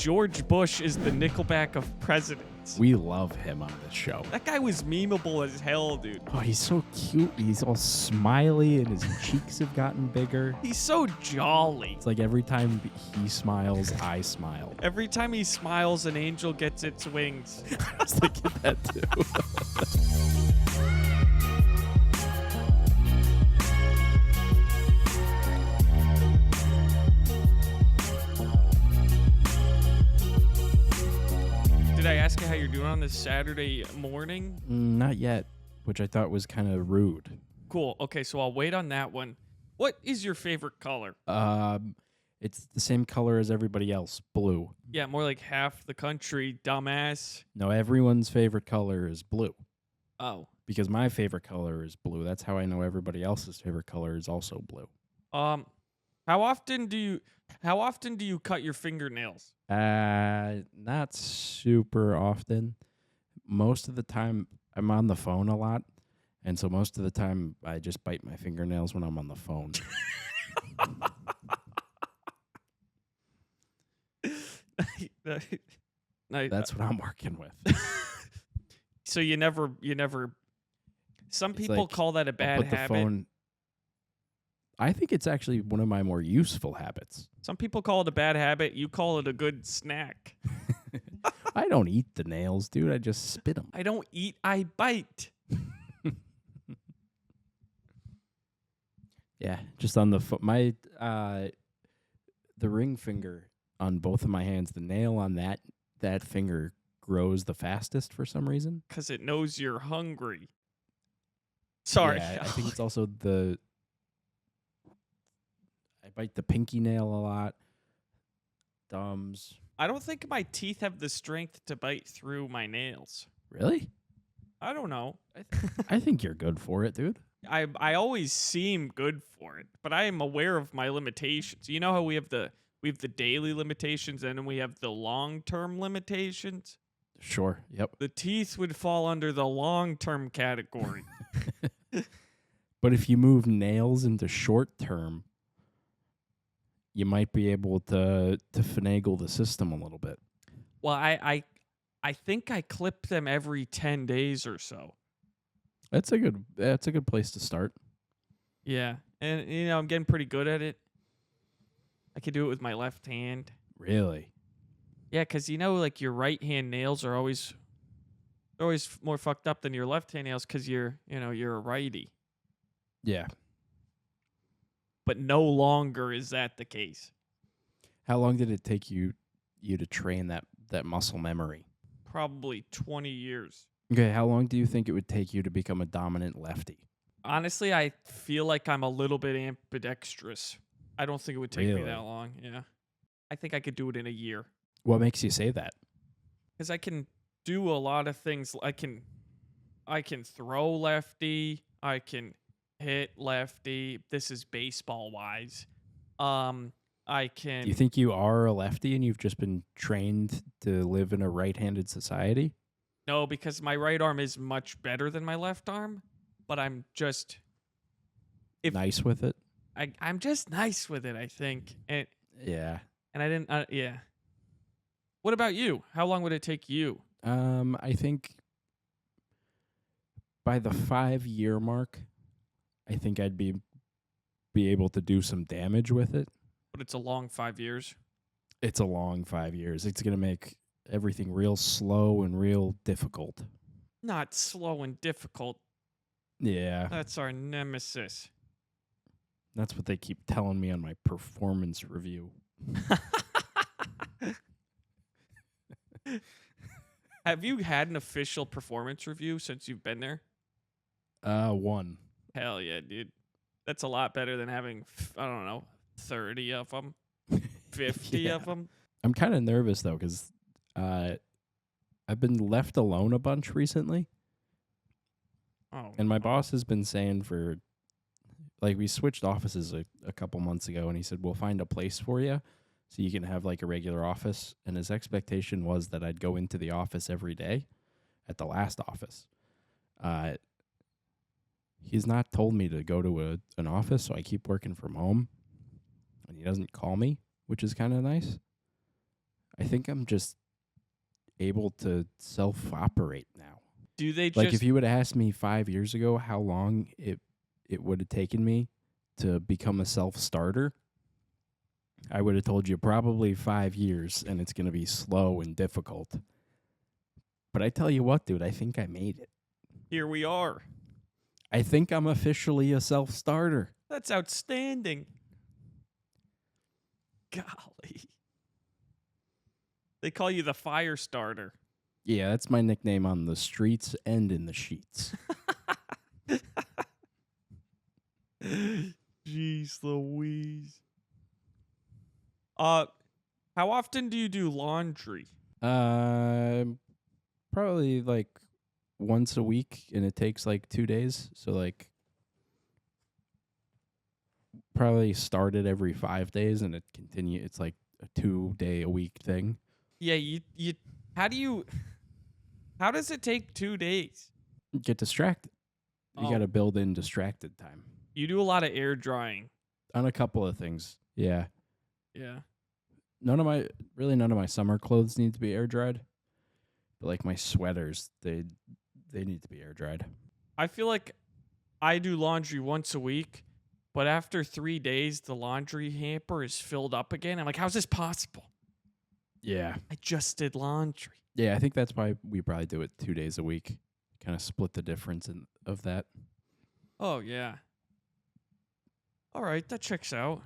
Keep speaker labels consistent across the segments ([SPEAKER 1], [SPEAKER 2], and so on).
[SPEAKER 1] George Bush is the Nickelback of presidents.
[SPEAKER 2] We love him on this show.
[SPEAKER 1] That guy was memeable as hell, dude.
[SPEAKER 2] Oh, he's so cute. He's all smiley and his cheeks have gotten bigger.
[SPEAKER 1] He's so jolly.
[SPEAKER 2] It's like every time he smiles, I smile.
[SPEAKER 1] Every time he smiles, an angel gets its wings.
[SPEAKER 2] I was thinking that too.
[SPEAKER 1] Did I ask you how you're doing on this Saturday morning?
[SPEAKER 2] Not yet, which I thought was kind of rude.
[SPEAKER 1] Cool. Okay, so I'll wait on that one. What is your favorite color?
[SPEAKER 2] It's the same color as everybody else, blue.
[SPEAKER 1] Yeah, more like half the country, dumbass.
[SPEAKER 2] No, everyone's favorite color is blue.
[SPEAKER 1] Oh.
[SPEAKER 2] Because my favorite color is blue. That's how I know everybody else's favorite color is also blue.
[SPEAKER 1] How often do you cut your fingernails?
[SPEAKER 2] Not super often. Most of the time I'm on the phone a lot, and so most of the time I just bite my fingernails when I'm on the phone. That's what I'm working with.
[SPEAKER 1] So you never. Some
[SPEAKER 2] It's
[SPEAKER 1] people
[SPEAKER 2] like,
[SPEAKER 1] call that a
[SPEAKER 2] I'll
[SPEAKER 1] bad
[SPEAKER 2] put the
[SPEAKER 1] habit.
[SPEAKER 2] phone. I think it's actually one of my more useful habits.
[SPEAKER 1] Some people call it a bad habit. You call it a good snack.
[SPEAKER 2] I don't eat the nails, dude. I just spit them.
[SPEAKER 1] I don't eat, I bite.
[SPEAKER 2] Yeah, just on the my the ring finger on both of my hands. The nail on that finger grows the fastest for some reason.
[SPEAKER 1] Because it knows you're hungry. Sorry.
[SPEAKER 2] Yeah, I think it's also I bite the pinky nail a lot. Thumbs.
[SPEAKER 1] I don't think my teeth have the strength to bite through my nails.
[SPEAKER 2] Really?
[SPEAKER 1] I don't know.
[SPEAKER 2] I think you're good for it, dude.
[SPEAKER 1] I always seem good for it, but I am aware of my limitations. You know how we have the daily limitations and then we have the long-term limitations?
[SPEAKER 2] Sure. Yep.
[SPEAKER 1] The teeth would fall under the long-term category.
[SPEAKER 2] But if you move nails into short term, you might be able to finagle the system a little bit.
[SPEAKER 1] Well, I think I clip them every 10 days or so.
[SPEAKER 2] That's a good place to start.
[SPEAKER 1] Yeah. And I'm getting pretty good at it. I could do it with my left hand.
[SPEAKER 2] Really?
[SPEAKER 1] Yeah, cuz like your right hand nails are always more fucked up than your left hand nails cuz you're a righty.
[SPEAKER 2] Yeah.
[SPEAKER 1] But no longer is that the case.
[SPEAKER 2] How long did it take you to train that muscle memory?
[SPEAKER 1] Probably 20 years.
[SPEAKER 2] Okay, how long do you think it would take you to become a dominant lefty?
[SPEAKER 1] Honestly, I feel like I'm a little bit ambidextrous. I don't think it would take me
[SPEAKER 2] Really?
[SPEAKER 1] that long. Yeah. I think I could do it in a year.
[SPEAKER 2] What makes you say that?
[SPEAKER 1] Because I can do a lot of things. I can throw lefty. I can hit lefty. This is baseball wise. I can.
[SPEAKER 2] Do you think you are a lefty and you've just been trained to live in a right-handed society?
[SPEAKER 1] No, because my right arm is much better than my left arm, but I'm just
[SPEAKER 2] Nice with it?
[SPEAKER 1] I'm just nice with it, I think. And
[SPEAKER 2] Yeah.
[SPEAKER 1] I didn't yeah. What about you? How long would it take you?
[SPEAKER 2] I think by the 5-year mark, I think I'd be able to do some damage with it.
[SPEAKER 1] But it's a long 5 years.
[SPEAKER 2] It's a long 5 years. It's going to make everything real slow and real difficult.
[SPEAKER 1] Not slow and difficult.
[SPEAKER 2] Yeah.
[SPEAKER 1] That's our nemesis.
[SPEAKER 2] That's what they keep telling me on my performance review.
[SPEAKER 1] Have you had an official performance review since you've been there?
[SPEAKER 2] 1.
[SPEAKER 1] Hell yeah, dude. That's a lot better than having, 30 of them, 50
[SPEAKER 2] Yeah.
[SPEAKER 1] of them.
[SPEAKER 2] I'm kind of nervous, though, because I've been left alone a bunch recently.
[SPEAKER 1] Oh,
[SPEAKER 2] And my boss has been saying we switched offices a couple months ago, and he said, we'll find a place for you so you can have like a regular office. And his expectation was that I'd go into the office every day at the last office. He's not told me to go to an office, so I keep working from home. And he doesn't call me, which is kind of nice. I think I'm just able to self-operate now.
[SPEAKER 1] Do they
[SPEAKER 2] Like,
[SPEAKER 1] just
[SPEAKER 2] if you would have asked me 5 years ago how long it would have taken me to become a self-starter, I would have told you probably 5 years, and it's going to be slow and difficult. But I tell you what, dude, I think I made it.
[SPEAKER 1] here we are.
[SPEAKER 2] I think I'm officially a self-starter.
[SPEAKER 1] That's outstanding. Golly. They call you the fire starter.
[SPEAKER 2] Yeah, that's my nickname on the streets and in the sheets.
[SPEAKER 1] Jeez Louise. How often do you do laundry?
[SPEAKER 2] Probably like once a week, and it takes like 2 days. So like probably start it every 5 days, and it continue. It's like a 2 day a week thing.
[SPEAKER 1] Yeah, you how does it take 2 days?
[SPEAKER 2] Get distracted. You
[SPEAKER 1] Oh.
[SPEAKER 2] got to build in distracted time
[SPEAKER 1] You do a lot of air drying.
[SPEAKER 2] on a couple of things. Yeah,
[SPEAKER 1] Yeah.
[SPEAKER 2] none of my summer clothes need to be air dried, but like my sweaters, they need to be air dried.
[SPEAKER 1] I feel like I do laundry once a week, but after 3 days the laundry hamper is filled up again. I'm like, how's this possible?
[SPEAKER 2] Yeah,
[SPEAKER 1] I just did laundry.
[SPEAKER 2] yeah. I think that's why we probably do it 2 days a week. Kind of split the difference of that.
[SPEAKER 1] Oh, yeah. All right, that checks out.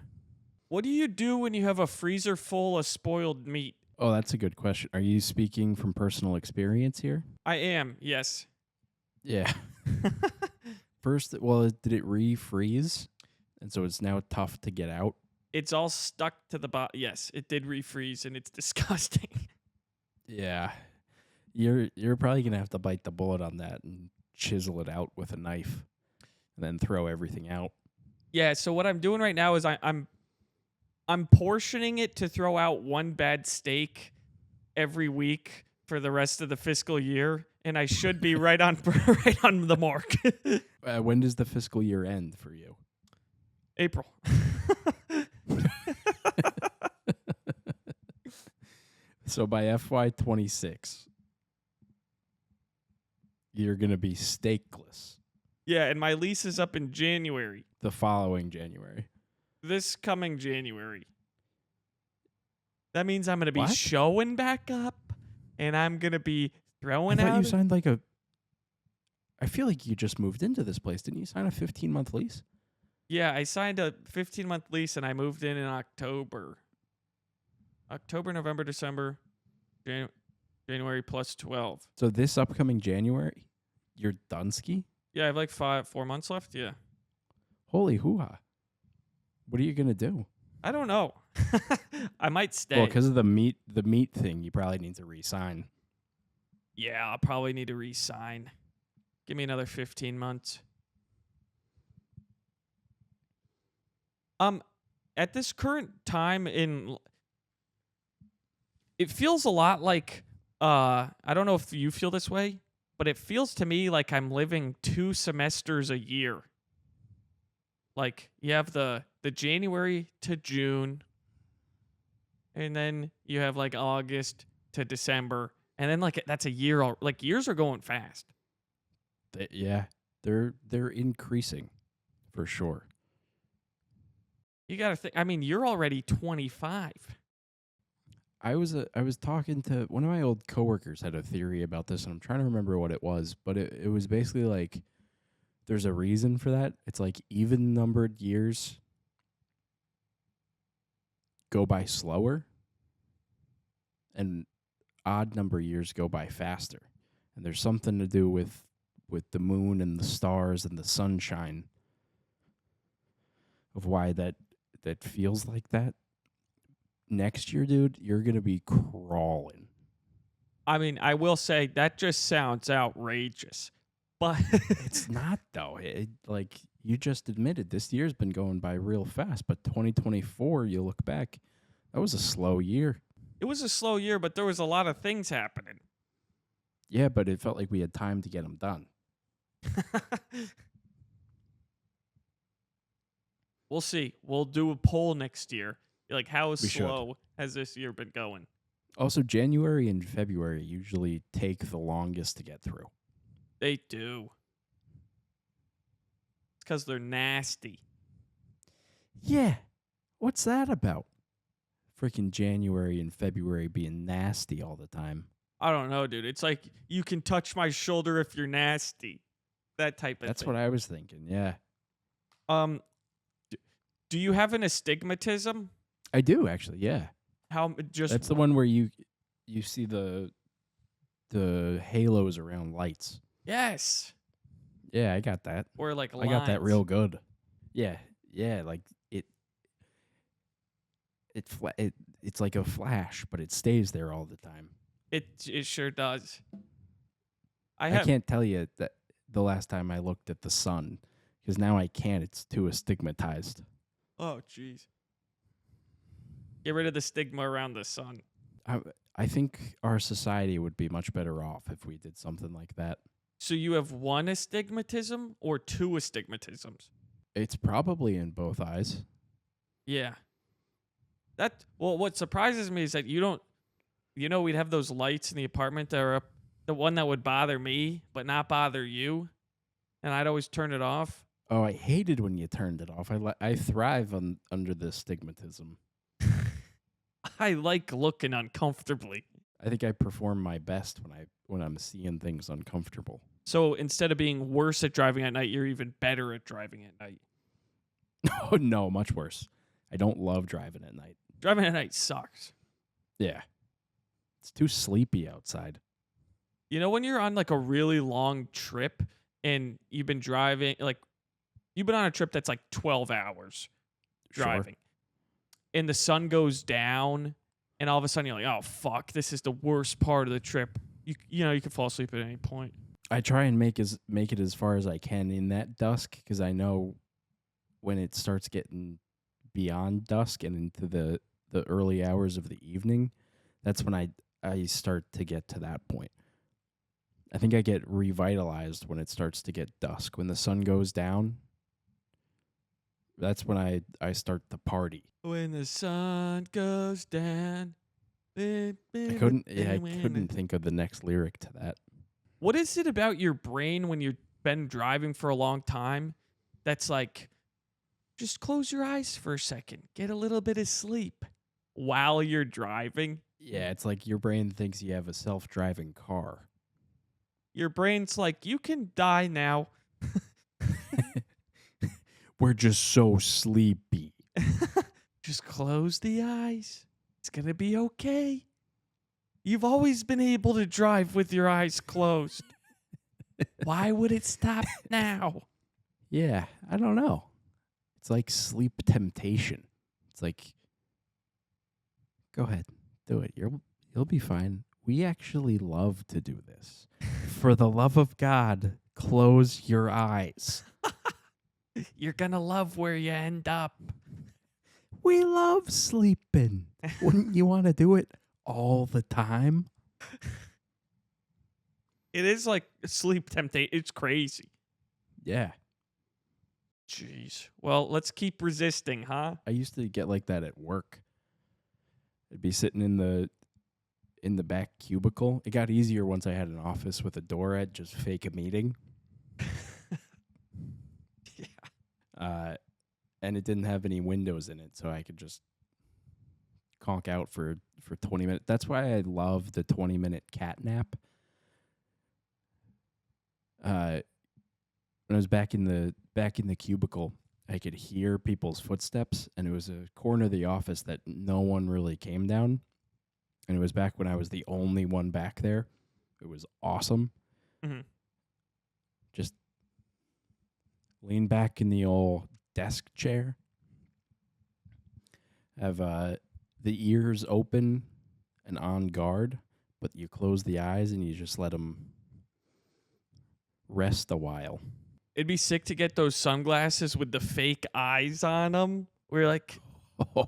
[SPEAKER 1] What do you do when you have a freezer full of spoiled meat?
[SPEAKER 2] Oh, that's a good question. Are you speaking from personal experience here?
[SPEAKER 1] I am, yes.
[SPEAKER 2] Yeah. First, well, did it refreeze? And so it's now tough to get out?
[SPEAKER 1] It's all stuck to the bottom. Yes, it did refreeze, and it's disgusting.
[SPEAKER 2] Yeah. You're probably going to have to bite the bullet on that and chisel it out with a knife and then throw everything out.
[SPEAKER 1] Yeah, so what I'm doing right now is I'm portioning it to throw out one bad steak every week for the rest of the fiscal year, and I should be right on right on the mark.
[SPEAKER 2] When does the fiscal year end for you?
[SPEAKER 1] April.
[SPEAKER 2] So by FY26, you're going to be steakless
[SPEAKER 1] Yeah, and my lease is up in January.
[SPEAKER 2] the following January.
[SPEAKER 1] This coming January. That means I'm going to be
[SPEAKER 2] What?
[SPEAKER 1] showing back up, and I'm going to be
[SPEAKER 2] I
[SPEAKER 1] throwing
[SPEAKER 2] thought
[SPEAKER 1] out.
[SPEAKER 2] you signed like a... I feel like you just moved into this place. Didn't you sign a 15-month lease?
[SPEAKER 1] Yeah, I signed a 15-month lease, and I moved in October. October, November, December, January plus 12.
[SPEAKER 2] So this upcoming January, you're Dunsky?
[SPEAKER 1] Yeah, I have like 4 months left. Yeah.
[SPEAKER 2] Holy hoo-ha. What are you going to do?
[SPEAKER 1] I don't know. I might stay.
[SPEAKER 2] Well, because of the meat thing, you probably need to re-sign.
[SPEAKER 1] Yeah, I'll probably need to re-sign. Give me another 15 months. At this current time it feels a lot like I don't know if you feel this way, but it feels to me like I'm living 2 semesters a year. Like you have the January to June, and then you have like August to December, and then like that's a year. Like years are going fast.
[SPEAKER 2] Yeah, they're increasing for sure.
[SPEAKER 1] You got to think. I mean, you're already 25.
[SPEAKER 2] I was talking to one of my old coworkers had a theory about this, and I'm trying to remember what it was, but it was basically like there's a reason for that. It's like even numbered years go by slower, and odd number years go by faster. And there's something to do with the moon and the stars and the sunshine of why that feels like that. Next year, dude, you're going to be crawling.
[SPEAKER 1] I mean, I will say that just sounds outrageous, but
[SPEAKER 2] It's not, though. Like you just admitted, this year's been going by real fast, but 2024, you look back, that was a slow year.
[SPEAKER 1] it was a slow year, but there was a lot of things happening.
[SPEAKER 2] Yeah, but it felt like we had time to get them done.
[SPEAKER 1] We'll see. We'll do a poll next year. Like, how
[SPEAKER 2] We should.
[SPEAKER 1] slow has this year been going?
[SPEAKER 2] Also, January and February usually take the longest to get through.
[SPEAKER 1] They do. It's because they're nasty.
[SPEAKER 2] Yeah. What's that about? Freaking January and February being nasty all the time.
[SPEAKER 1] I don't know, dude. It's like you can touch my shoulder if you're nasty. That type of
[SPEAKER 2] That's
[SPEAKER 1] thing.
[SPEAKER 2] what I was thinking. Yeah.
[SPEAKER 1] Um, do you have an astigmatism?
[SPEAKER 2] I do actually. Yeah.
[SPEAKER 1] How just
[SPEAKER 2] That's the one where you see the halos around lights.
[SPEAKER 1] Yes.
[SPEAKER 2] Yeah, I got that.
[SPEAKER 1] Or like
[SPEAKER 2] I got that
[SPEAKER 1] lines.
[SPEAKER 2] real good. Yeah. Yeah, like it's like a flash, but it stays there all the time.
[SPEAKER 1] It sure does.
[SPEAKER 2] I can't tell you that the last time I looked at the sun because now I can't. It's too astigmatized.
[SPEAKER 1] Oh, jeez. Get rid of the stigma around the sun.
[SPEAKER 2] I think our society would be much better off if we did something like that.
[SPEAKER 1] So you have one astigmatism or two astigmatisms?
[SPEAKER 2] It's probably in both eyes.
[SPEAKER 1] Yeah. What surprises me is that you don't, we'd have those lights in the apartment that are up, the one that would bother me, but not bother you. And I'd always turn it off.
[SPEAKER 2] Oh, I hated when you turned it off. I thrive under the stigmatism.
[SPEAKER 1] I like looking uncomfortably.
[SPEAKER 2] I think I perform my best when I'm seeing things uncomfortable.
[SPEAKER 1] So instead of being worse at driving at night, you're even better at driving at night.
[SPEAKER 2] Oh no, much worse. I don't love driving at night.
[SPEAKER 1] Driving at night sucks.
[SPEAKER 2] Yeah. It's too sleepy outside.
[SPEAKER 1] When you're on like a really long trip and you've been driving, like you've been on a trip that's like 12 hours driving, and the sun goes down, and all of a sudden you're like, oh fuck, this is the worst part of the trip. You can fall asleep at any point.
[SPEAKER 2] I try and make it as far as I can in that dusk because I know when it starts getting beyond dusk and into the early hours of the evening, that's when I start to get to that point. I think I get revitalized when it starts to get dusk. When the sun goes down, that's when I start to party.
[SPEAKER 1] When the sun goes down.
[SPEAKER 2] I couldn't think of the next lyric to that.
[SPEAKER 1] What is it about your brain when you've been driving for a long time that's like, just close your eyes for a second, get a little bit of sleep while you're driving?
[SPEAKER 2] Yeah, it's like your brain thinks you have a self-driving car.
[SPEAKER 1] Your brain's like, you can die now.
[SPEAKER 2] We're just so sleepy.
[SPEAKER 1] Just close the eyes. It's going to be okay. You've always been able to drive with your eyes closed. Why would it stop now?
[SPEAKER 2] Yeah, I don't know. It's like sleep temptation. It's like, go ahead, do it. You'll be fine. We actually love to do this. For the love of God, close your eyes.
[SPEAKER 1] You're going to love where you end up.
[SPEAKER 2] We love sleeping. Wouldn't you want to do it all the time?
[SPEAKER 1] It is like sleep temptation. It's crazy.
[SPEAKER 2] Yeah.
[SPEAKER 1] Jeez. Well, let's keep resisting, huh?
[SPEAKER 2] I used to get like that at work. I'd be sitting in the back cubicle. It got easier once I had an office with a door. I'd just fake a meeting.
[SPEAKER 1] Yeah.
[SPEAKER 2] And it didn't have any windows in it, so I could just conk out for 20 minutes. That's why I love the 20-minute cat nap. When I was back in the cubicle, I could hear people's footsteps, and it was a corner of the office that no one really came down. And it was back when I was the only one back there. It was awesome.
[SPEAKER 1] Mm-hmm.
[SPEAKER 2] Just lean back in the old desk chair. Have the ears open and on guard, but you close the eyes and you just let them rest a while.
[SPEAKER 1] It'd be sick to get those sunglasses with the fake eyes on them. We're like,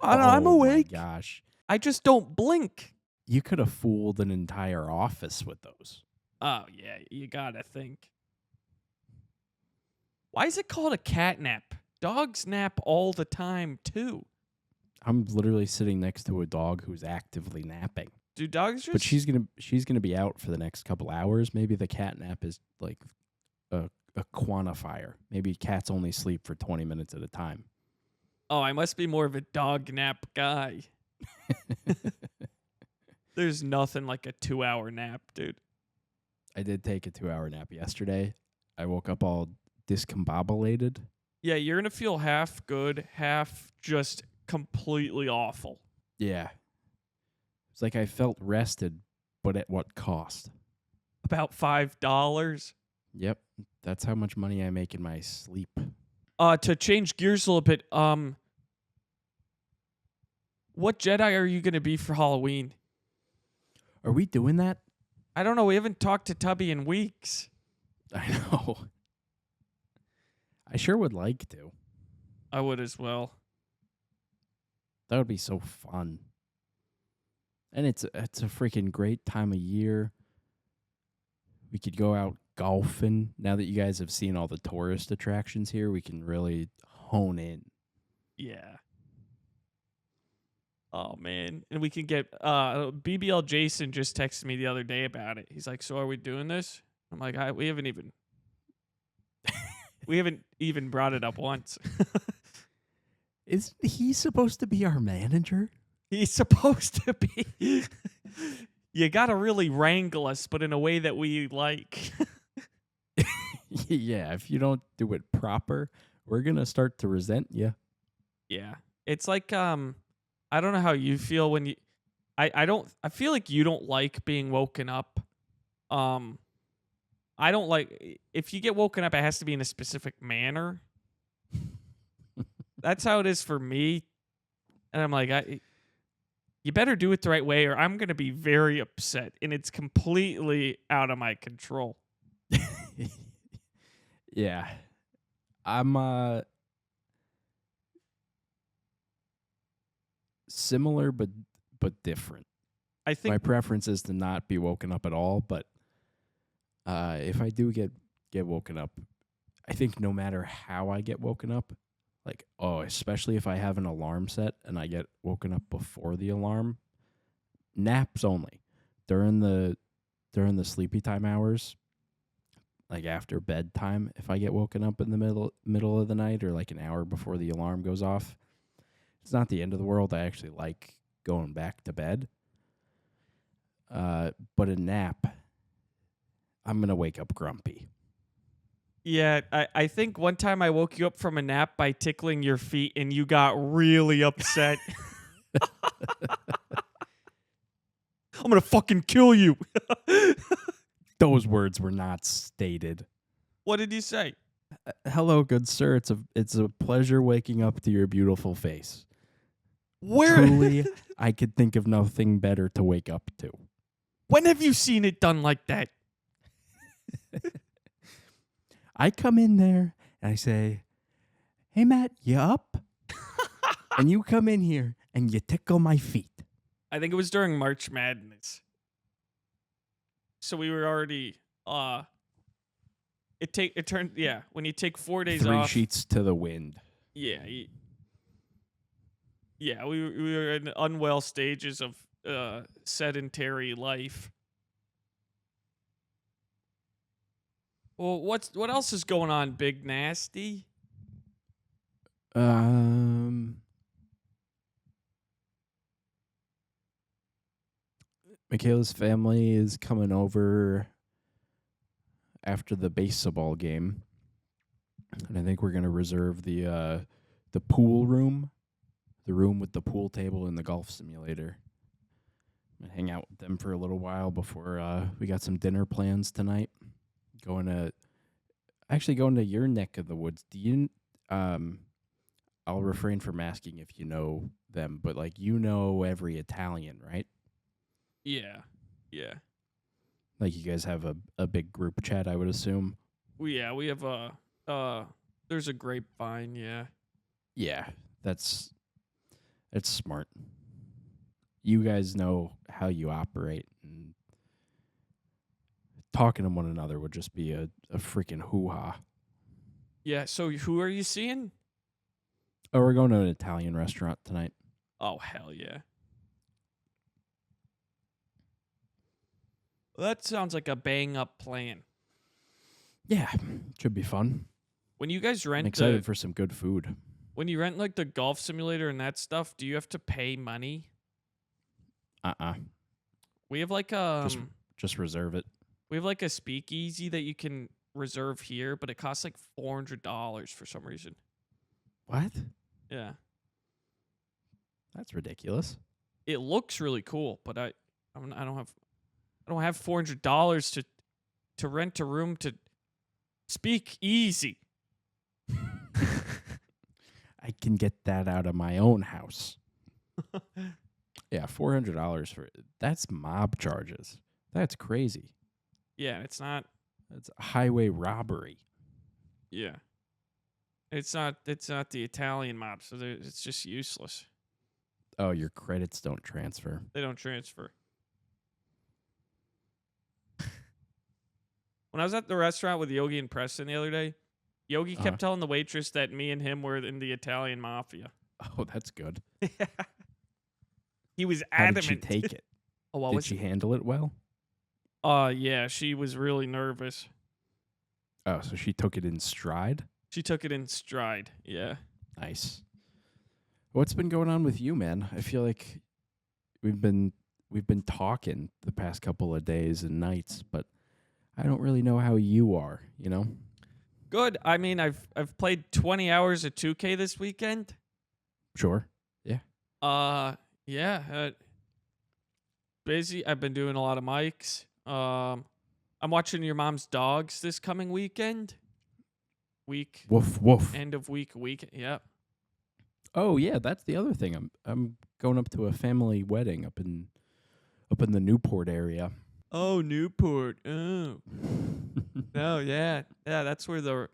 [SPEAKER 1] I'm awake.
[SPEAKER 2] Oh my gosh.
[SPEAKER 1] I just don't blink.
[SPEAKER 2] You could have fooled an entire office with those.
[SPEAKER 1] Oh, yeah, you gotta think. Why is it called a cat nap? Dogs nap all the time, too.
[SPEAKER 2] I'm literally sitting next to a dog who's actively napping.
[SPEAKER 1] Do dogs
[SPEAKER 2] But
[SPEAKER 1] just?
[SPEAKER 2] she's gonna be out for the next couple hours. Maybe the cat nap is like a quantifier. Maybe cats only sleep for 20 minutes at a time.
[SPEAKER 1] Oh, I must be more of a dog nap guy. There's nothing like a 2-hour nap, dude.
[SPEAKER 2] I did take a 2-hour nap yesterday. I woke up all discombobulated.
[SPEAKER 1] Yeah, you're gonna feel half good, half just completely awful.
[SPEAKER 2] Yeah. It's like I felt rested, but at what cost?
[SPEAKER 1] About $5.
[SPEAKER 2] Yep. That's how much money I make in my sleep.
[SPEAKER 1] To change gears a little bit, what Jedi are you gonna be for Halloween?
[SPEAKER 2] Are we doing that?
[SPEAKER 1] I don't know. We haven't talked to Tubby in weeks.
[SPEAKER 2] I know. I sure would like to.
[SPEAKER 1] I would as well.
[SPEAKER 2] That would be so fun. And it's a freaking great time of year. We could go out golfing. Now that you guys have seen all the tourist attractions here, we can really hone in.
[SPEAKER 1] Yeah. Oh man, and we can get BBL Jason just texted me the other day about it. He's like, "So are we doing this?" I'm like, "We haven't even brought it up once."
[SPEAKER 2] Is he supposed to be our manager?
[SPEAKER 1] He's supposed to be. You gotta really wrangle us, but in a way that we like.
[SPEAKER 2] Yeah, if you don't do it proper, we're gonna start to resent you.
[SPEAKER 1] Yeah, it's like I don't know how you feel when you. I feel like you don't like being woken up. I don't like if you get woken up. It has to be in a specific manner. That's how it is for me, and I'm like, you better do it the right way, or I'm gonna be very upset, and it's completely out of my control.
[SPEAKER 2] Yeah. I'm similar but different.
[SPEAKER 1] I
[SPEAKER 2] My
[SPEAKER 1] think
[SPEAKER 2] preference is to not be woken up at all, but if I do get woken up, I think no matter how I get woken up, like especially if I have an alarm set and I get woken up before the alarm, naps only. During the sleepy time hours, like after bedtime, if I get woken up in the middle of the night or like an hour before the alarm goes off, it's not the end of the world. I actually like going back to bed. But a nap, I'm gonna wake up grumpy.
[SPEAKER 1] yeah, I think one time I woke you up from a nap by tickling your feet, and you got really upset. I'm gonna fucking kill you.
[SPEAKER 2] Those words were not stated.
[SPEAKER 1] What did you say?
[SPEAKER 2] Hello, good sir. It's a pleasure waking up to your beautiful face.
[SPEAKER 1] Where?
[SPEAKER 2] Truly, I could think of nothing better to wake up to.
[SPEAKER 1] When have you seen it done like that?
[SPEAKER 2] I come in there and I say, "Hey, Matt, you up?" And you come in here and you tickle my feet.
[SPEAKER 1] I think it was during March Madness. So we were already it turned when you take 4 days
[SPEAKER 2] 3
[SPEAKER 1] off.
[SPEAKER 2] sheets to the wind.
[SPEAKER 1] Yeah. We were in unwell stages of sedentary life. Well, what else is going on, Big Nasty?
[SPEAKER 2] Michaela's family is coming over after the baseball game, and I think we're gonna reserve the pool room, the room with the pool table and the golf simulator. I'm gonna hang out with them for a little while before we got some dinner plans tonight. Going to your neck of the woods. Do you? I'll refrain from asking if you know them, but like you know every Italian, right?
[SPEAKER 1] Yeah.
[SPEAKER 2] Like you guys have a big group chat, I would assume.
[SPEAKER 1] We have there's a grapevine, yeah.
[SPEAKER 2] Yeah, it's smart. You guys know how you operate, and talking to one another would just be a freaking hoo-ha.
[SPEAKER 1] Yeah, so who are you seeing?
[SPEAKER 2] Oh, we're going to an Italian restaurant tonight.
[SPEAKER 1] Oh, hell yeah. That sounds like a bang up plan.
[SPEAKER 2] Yeah, should be fun.
[SPEAKER 1] When you guys
[SPEAKER 2] I'm
[SPEAKER 1] rent
[SPEAKER 2] excited for some good food.
[SPEAKER 1] when you rent like the golf simulator and that stuff, do you have to pay money?
[SPEAKER 2] Uh-uh.
[SPEAKER 1] We have like
[SPEAKER 2] Just reserve it.
[SPEAKER 1] we have like a speakeasy that you can reserve here, but it costs like $400 for some reason.
[SPEAKER 2] What?
[SPEAKER 1] Yeah.
[SPEAKER 2] That's ridiculous.
[SPEAKER 1] It looks really cool, but I don't have $400 to rent a room to speak easy.
[SPEAKER 2] I can get that out of my own house. Yeah, $400 for that's mob charges. That's crazy.
[SPEAKER 1] Yeah, it's not.
[SPEAKER 2] That's highway robbery.
[SPEAKER 1] Yeah, it's not the Italian mob, so it's just useless.
[SPEAKER 2] Oh, your credits don't transfer.
[SPEAKER 1] They don't transfer. When I was at the restaurant with Yogi and Preston the other day, Yogi kept telling the waitress that me and him were in the Italian mafia.
[SPEAKER 2] Oh, that's good.
[SPEAKER 1] He was
[SPEAKER 2] How
[SPEAKER 1] adamant.
[SPEAKER 2] did she take it?
[SPEAKER 1] Oh, what
[SPEAKER 2] Did
[SPEAKER 1] was
[SPEAKER 2] she handle it well?
[SPEAKER 1] Yeah, she was really nervous.
[SPEAKER 2] Oh, so she took it in stride?
[SPEAKER 1] She took it in stride. Yeah.
[SPEAKER 2] Nice. What's been going on with you, man? I feel like we've been talking the past couple of days and nights, but I don't really know how you are, you know?
[SPEAKER 1] Good. I mean, I've played 20 hours of 2K this weekend.
[SPEAKER 2] Sure.
[SPEAKER 1] Yeah. Busy. I've been doing a lot of mics. I'm watching Your Mom's Dogs this coming weekend.
[SPEAKER 2] Woof woof.
[SPEAKER 1] End of week. Yeah.
[SPEAKER 2] Oh yeah, that's the other thing. I'm going up to a family wedding up in the Newport area.
[SPEAKER 1] Oh, Newport. Oh. Oh, yeah. Yeah, that's where the...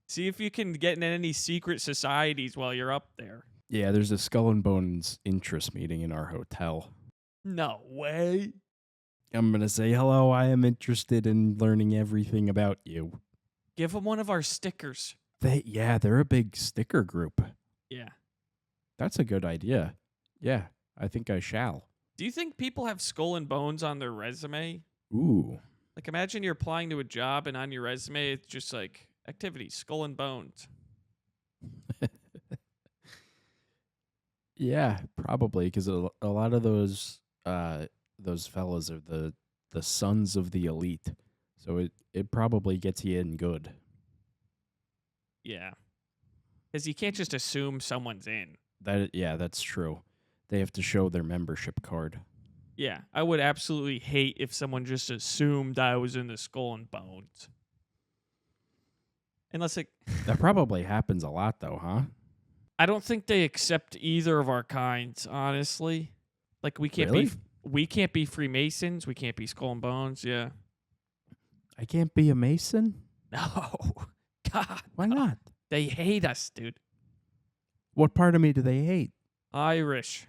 [SPEAKER 1] See if you can get in any secret societies while you're up there.
[SPEAKER 2] Yeah, there's a Skull and Bones interest meeting in our hotel.
[SPEAKER 1] No way.
[SPEAKER 2] I'm going to say, hello, I am interested in learning everything about you.
[SPEAKER 1] Give them one of our stickers.
[SPEAKER 2] They're a big sticker group.
[SPEAKER 1] Yeah.
[SPEAKER 2] That's a good idea. Yeah, I think I shall.
[SPEAKER 1] Do you think people have Skull and Bones on their resume?
[SPEAKER 2] Ooh.
[SPEAKER 1] Like, imagine you're applying to a job and on your resume, it's just like, activities, Skull and Bones.
[SPEAKER 2] Yeah, probably, because a lot of those fellas are the sons of the elite. So it probably gets you in good.
[SPEAKER 1] Yeah. Because you can't just assume someone's in.
[SPEAKER 2] That's true. They have to show their membership card.
[SPEAKER 1] Yeah, I would absolutely hate if someone just assumed I was in the Skull and Bones. Unless it...
[SPEAKER 2] That probably happens a lot, though, huh?
[SPEAKER 1] I don't think they accept either of our kinds, honestly. Like, we can't
[SPEAKER 2] Really?
[SPEAKER 1] we can't be Freemasons. We can't be Skull and Bones. Yeah.
[SPEAKER 2] I can't be a Mason?
[SPEAKER 1] No. God.
[SPEAKER 2] Why not?
[SPEAKER 1] They hate us, dude.
[SPEAKER 2] What part of me do they hate?
[SPEAKER 1] Irish.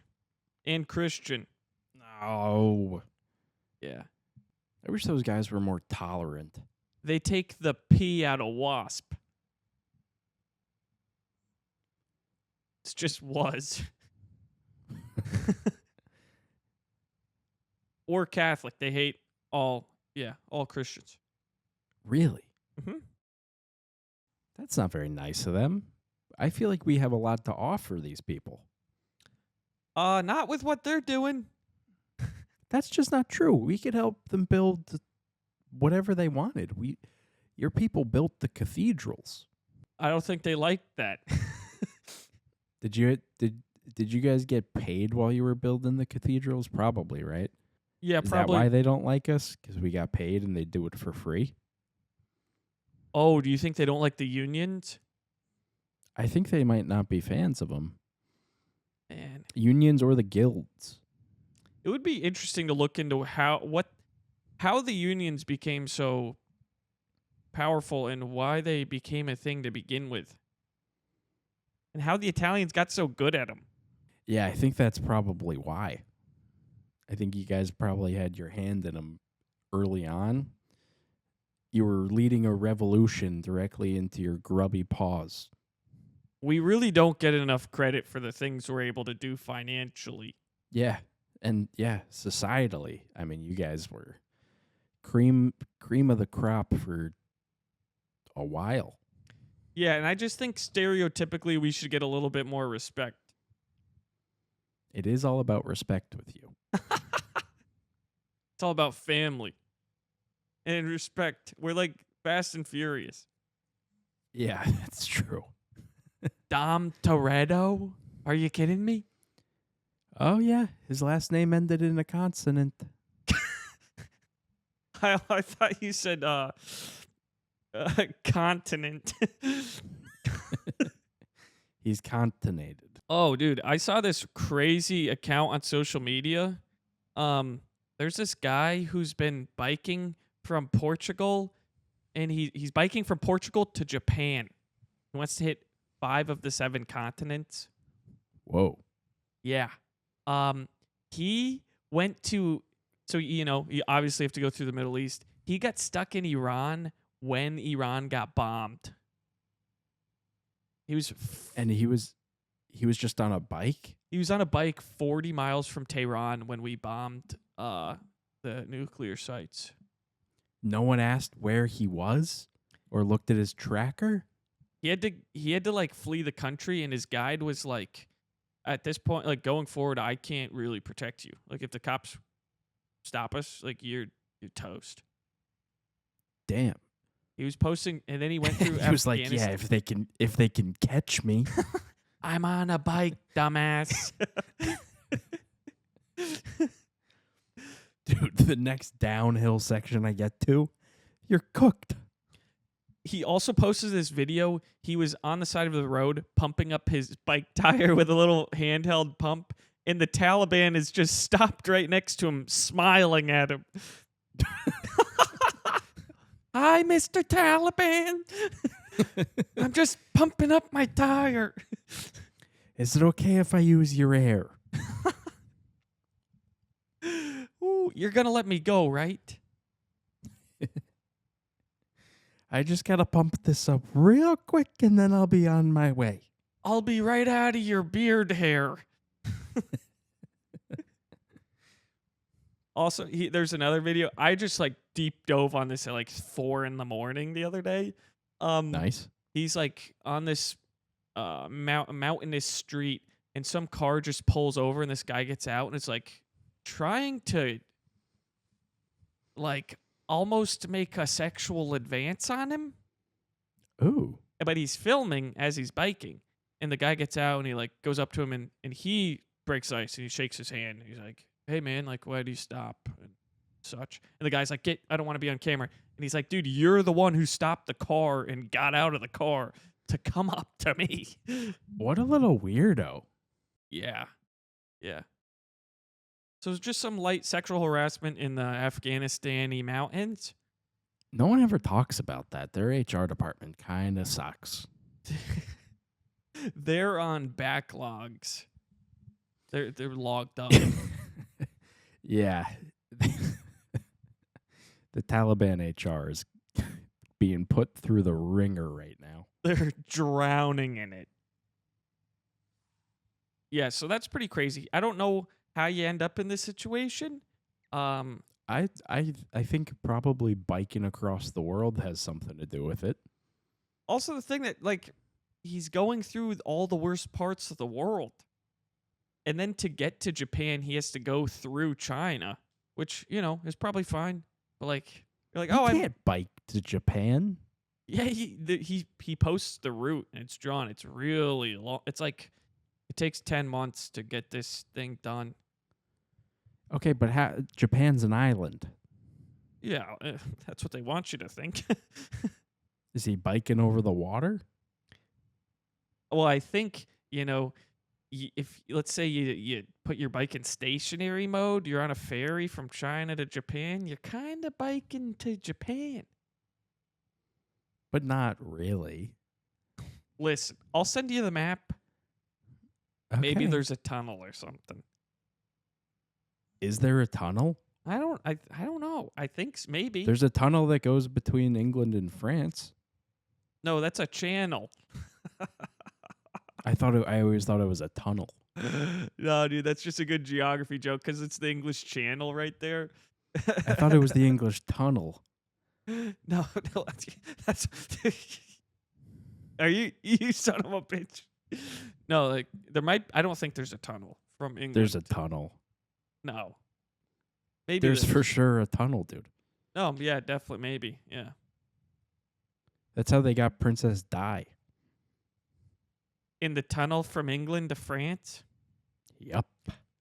[SPEAKER 1] And Christian.
[SPEAKER 2] No.
[SPEAKER 1] Yeah.
[SPEAKER 2] I wish those guys were more tolerant.
[SPEAKER 1] They take the P out of wasp. It's just was. Or Catholic. They hate all Christians.
[SPEAKER 2] Really?
[SPEAKER 1] Mm-hmm.
[SPEAKER 2] That's not very nice of them. I feel like we have a lot to offer these people.
[SPEAKER 1] Not with what they're doing.
[SPEAKER 2] That's just not true. We could help them build whatever they wanted. Your people built the cathedrals.
[SPEAKER 1] I don't think they like that.
[SPEAKER 2] Did you guys get paid while you were building the cathedrals? Probably, right?
[SPEAKER 1] Yeah,
[SPEAKER 2] Is
[SPEAKER 1] probably.
[SPEAKER 2] that why they don't like us? Because we got paid and they do it for free?
[SPEAKER 1] Oh, do you think they don't like the unions?
[SPEAKER 2] I think they might not be fans of them.
[SPEAKER 1] Man,
[SPEAKER 2] Unions or the guilds.
[SPEAKER 1] it would be interesting to look into how the unions became so powerful and why they became a thing to begin with. And how the Italians got so good at them.
[SPEAKER 2] Yeah, I think that's probably why. I think you guys probably had your hand in them early on. You were leading a revolution directly into your grubby paws.
[SPEAKER 1] We really don't get enough credit for the things we're able to do financially.
[SPEAKER 2] Yeah, And yeah, societally, I mean, you guys were cream of the crop for a while.
[SPEAKER 1] Yeah, and I just think stereotypically we should get a little bit more respect.
[SPEAKER 2] It is all about respect with you.
[SPEAKER 1] It's all about family and respect. We're like Fast and Furious.
[SPEAKER 2] Yeah, that's true.
[SPEAKER 1] Dom Toretto? Are you kidding me?
[SPEAKER 2] Oh yeah, his last name ended in a consonant.
[SPEAKER 1] I thought you said continent.
[SPEAKER 2] He's continated.
[SPEAKER 1] Oh, dude, I saw this crazy account on social media. There's this guy who's been biking from Portugal, and he's biking from Portugal to Japan. He wants to hit 5 of the 7 continents.
[SPEAKER 2] Whoa.
[SPEAKER 1] Yeah. He went to, so you obviously have to go through the Middle East. He got stuck in Iran when Iran got bombed.
[SPEAKER 2] And he was just on a bike?
[SPEAKER 1] He was on a bike 40 miles from Tehran when we bombed the nuclear sites.
[SPEAKER 2] No one asked where he was or looked at his tracker?
[SPEAKER 1] He had to like flee the country, and his guide was like, at this point, like, going forward, I can't really protect you. Like, if the cops stop us, like, you're toast.
[SPEAKER 2] Damn.
[SPEAKER 1] He was posting, and then he went through
[SPEAKER 2] He was like, yeah, if they can catch me.
[SPEAKER 1] I'm on a bike, dumbass.
[SPEAKER 2] Dude, the next downhill section I get to, you're cooked.
[SPEAKER 1] He also posted this video. He was on the side of the road pumping up his bike tire with a little handheld pump, and the Taliban is just stopped right next to him, smiling at him. Hi, Mr. Taliban. I'm just pumping up my tire.
[SPEAKER 2] Is it okay if I use your air?
[SPEAKER 1] Ooh, you're going to let me go, right?
[SPEAKER 2] I just got to pump this up real quick and then I'll be on my way.
[SPEAKER 1] I'll be right out of your beard hair. Also, there's another video. I just like deep dove on this at like 4 a.m. the other day.
[SPEAKER 2] Nice.
[SPEAKER 1] He's like on this mountainous street, and some car just pulls over, and this guy gets out, and it's like trying to like almost make a sexual advance on him.
[SPEAKER 2] Ooh.
[SPEAKER 1] But he's filming as he's biking, and the guy gets out, and he like goes up to him, and he breaks ice, and he shakes his hand. And he's like, "Hey man, like, why do you stop?" And such. And the guy's like, I don't want to be on camera. And he's like, dude, you're the one who stopped the car and got out of the car to come up to me.
[SPEAKER 2] What a little weirdo.
[SPEAKER 1] Yeah. Yeah. So it's just some light sexual harassment in the Afghanistan mountains.
[SPEAKER 2] No one ever talks about that. Their HR department kind of sucks.
[SPEAKER 1] They're on backlogs. They're logged up.
[SPEAKER 2] Yeah. The Taliban HR is being put through the ringer right now.
[SPEAKER 1] They're drowning in it. Yeah, so that's pretty crazy. I don't know how you end up in this situation.
[SPEAKER 2] I think probably biking across the world has something to do with it.
[SPEAKER 1] Also, the thing that, like, he's going through all the worst parts of the world. And then to get to Japan, he has to go through China, which, is probably fine. But, like, you're like,
[SPEAKER 2] I can't bike to Japan.
[SPEAKER 1] Yeah, he posts the route, and it's drawn. It's really long. It's like, it takes 10 months to get this thing done.
[SPEAKER 2] Okay, but Japan's an island.
[SPEAKER 1] Yeah, that's what they want you to think.
[SPEAKER 2] Is he biking over the water?
[SPEAKER 1] Well, I think, if let's say you put your bike in stationary mode, you're on a ferry from China to Japan, you're kind of biking to Japan.
[SPEAKER 2] But not really.
[SPEAKER 1] Listen, I'll send you the map.
[SPEAKER 2] Okay.
[SPEAKER 1] Maybe there's a tunnel or something.
[SPEAKER 2] Is there a tunnel?
[SPEAKER 1] I don't know. I think maybe.
[SPEAKER 2] There's a tunnel that goes between England and France.
[SPEAKER 1] No, that's a channel.
[SPEAKER 2] I always thought it was a tunnel.
[SPEAKER 1] No, dude, that's just a good geography joke because it's the English Channel right there.
[SPEAKER 2] I thought it was the English Tunnel.
[SPEAKER 1] No, no, that's. Are you son of a bitch? No, like there might. I don't think there's a tunnel from England.
[SPEAKER 2] There's a tunnel.
[SPEAKER 1] No, maybe
[SPEAKER 2] There's for sure a tunnel, dude.
[SPEAKER 1] No, yeah, definitely, maybe, yeah.
[SPEAKER 2] That's how they got Princess Di.
[SPEAKER 1] In the tunnel from England to France.
[SPEAKER 2] Yep.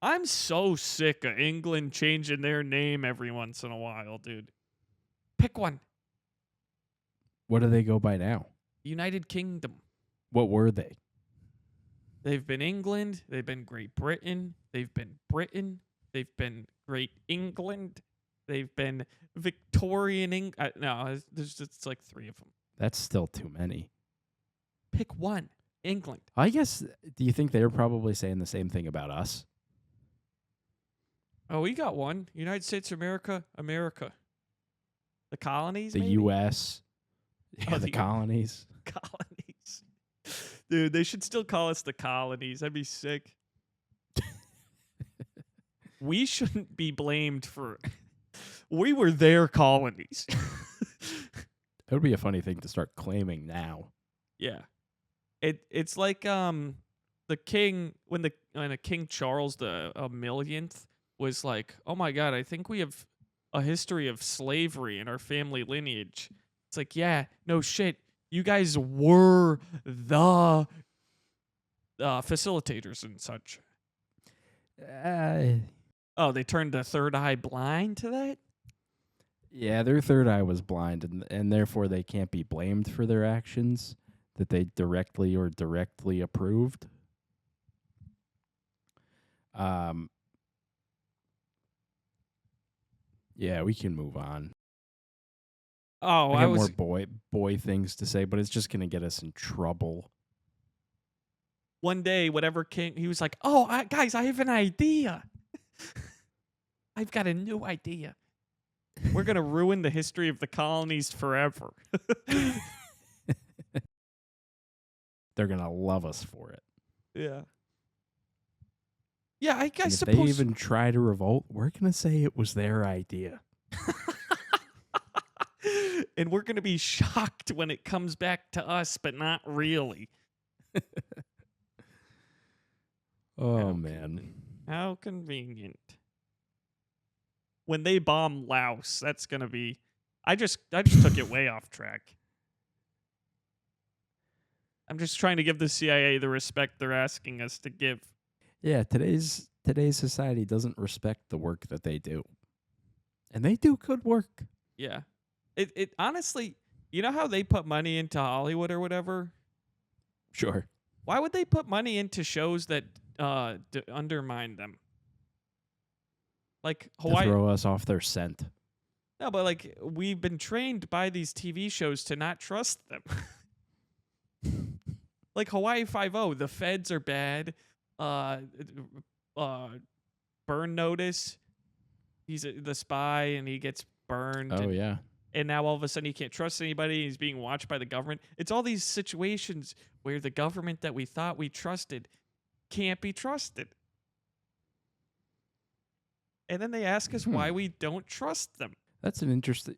[SPEAKER 1] I'm so sick of England changing their name every once in a while, dude. Pick one.
[SPEAKER 2] What do they go by now?
[SPEAKER 1] United Kingdom.
[SPEAKER 2] What were they?
[SPEAKER 1] They've been England. They've been Great Britain. They've been Britain. They've been Great England. They've been Victorian England. No, there's just like 3 of them.
[SPEAKER 2] That's still too many.
[SPEAKER 1] Pick one. England.
[SPEAKER 2] I guess, do you think they're probably saying the same thing about us?
[SPEAKER 1] Oh, we got one. United States of America, America. The colonies,
[SPEAKER 2] The
[SPEAKER 1] maybe?
[SPEAKER 2] U.S. Yeah,
[SPEAKER 1] Oh,
[SPEAKER 2] the colonies.
[SPEAKER 1] Colonies. Dude, they should still call us the colonies. That'd be sick. We shouldn't be blamed for... We were their colonies.
[SPEAKER 2] That would be a funny thing to start claiming now.
[SPEAKER 1] Yeah. It's like the king when a King Charles the millionth was like, "Oh my god, I think we have a history of slavery in our family lineage." It's like, "Yeah, no shit. You guys were the facilitators and such." Oh, they turned the third eye blind to that?
[SPEAKER 2] Yeah, their third eye was blind, and therefore they can't be blamed for their actions that they directly or directly approved. Yeah, we can move on.
[SPEAKER 1] Oh,
[SPEAKER 2] I got more boy things to say, but it's just gonna get us in trouble.
[SPEAKER 1] One day, whatever king, he was like, "Oh, guys, I have an idea. I've got a new idea. We're gonna ruin the history of the colonies forever."
[SPEAKER 2] They're gonna love us for it.
[SPEAKER 1] Yeah. Yeah, I
[SPEAKER 2] And if
[SPEAKER 1] suppose.
[SPEAKER 2] they even try to revolt, we're gonna say it was their idea.
[SPEAKER 1] And we're gonna be shocked when it comes back to us, but not really.
[SPEAKER 2] Oh man.
[SPEAKER 1] How convenient. When they bomb Laos, that's gonna be. I just took it way off track. I'm just trying to give the CIA the respect they're asking us to give.
[SPEAKER 2] Yeah, today's society doesn't respect the work that they do. And they do good work.
[SPEAKER 1] Yeah. It honestly, you know how they put money into Hollywood or whatever?
[SPEAKER 2] Sure.
[SPEAKER 1] Why would they put money into shows that undermine them? Like Hawaii.
[SPEAKER 2] To throw us off their scent.
[SPEAKER 1] No, but like we've been trained by these TV shows to not trust them. Like Hawaii 5-0, the feds are bad. Burn notice. He's the spy and he gets burned.
[SPEAKER 2] Oh yeah.
[SPEAKER 1] And now all of a sudden he can't trust anybody. He's being watched by the government. It's all these situations where the government that we thought we trusted can't be trusted. And then they ask us why we don't trust them.
[SPEAKER 2] That's an interesting...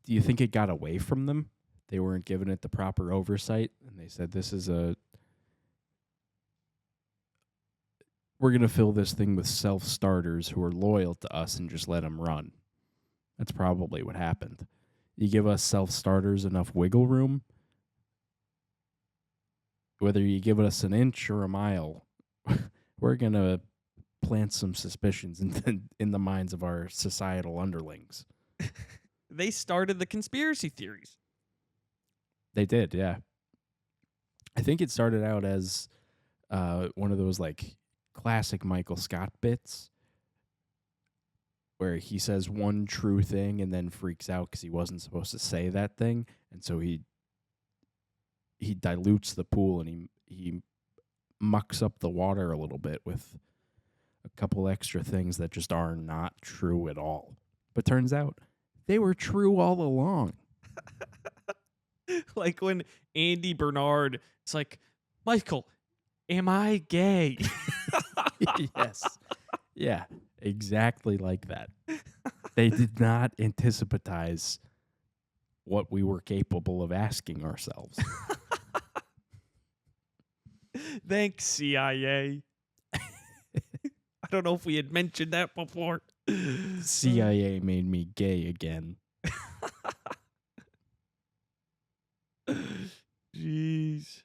[SPEAKER 2] Do you think it got away from them? They weren't giving it the proper oversight, and they said, we're going to fill this thing with self-starters who are loyal to us and just let them run. That's probably what happened. You give us self-starters enough wiggle room, whether you give us an inch or a mile, we're going to plant some suspicions in the minds of our societal underlings.
[SPEAKER 1] They started the conspiracy theories.
[SPEAKER 2] They did, yeah. I think it started out as one of those like classic Michael Scott bits where he says one true thing and then freaks out because he wasn't supposed to say that thing, and so he dilutes the pool and he mucks up the water a little bit with a couple extra things that just are not true at all. But turns out they were true all along.
[SPEAKER 1] Like when Andy Bernard, it's like, Michael, am I gay?
[SPEAKER 2] Yes. Yeah, exactly like that. They did not anticipatize what we were capable of asking ourselves.
[SPEAKER 1] Thanks, CIA. I don't know if we had mentioned that before.
[SPEAKER 2] CIA made me gay again.
[SPEAKER 1] Jeez.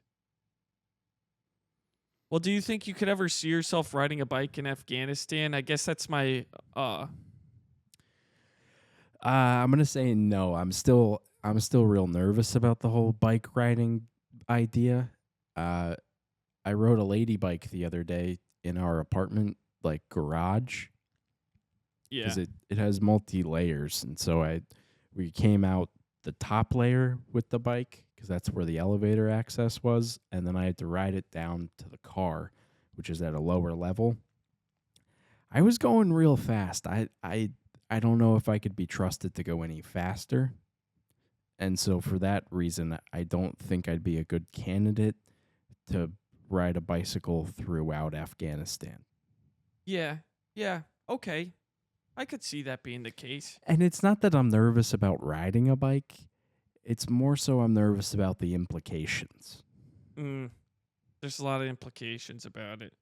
[SPEAKER 1] Well, do you think you could ever see yourself riding a bike in Afghanistan? I guess that's my
[SPEAKER 2] I'm gonna say no. I'm still real nervous about the whole bike riding idea. Uh, I rode a lady bike the other day in our apartment like garage
[SPEAKER 1] yeah.
[SPEAKER 2] because it has multi layers, and so we came out the top layer with the bike because that's where the elevator access was, and then I had to ride it down to the car, which is at a lower level. I was going real fast. I don't know if I could be trusted to go any faster. And so for that reason, I don't think I'd be a good candidate to ride a bicycle throughout Afghanistan.
[SPEAKER 1] Yeah. Yeah. Okay. I could see that being the case.
[SPEAKER 2] And it's not that I'm nervous about riding a bike. It's more so I'm nervous about the implications.
[SPEAKER 1] There's a lot of implications about it.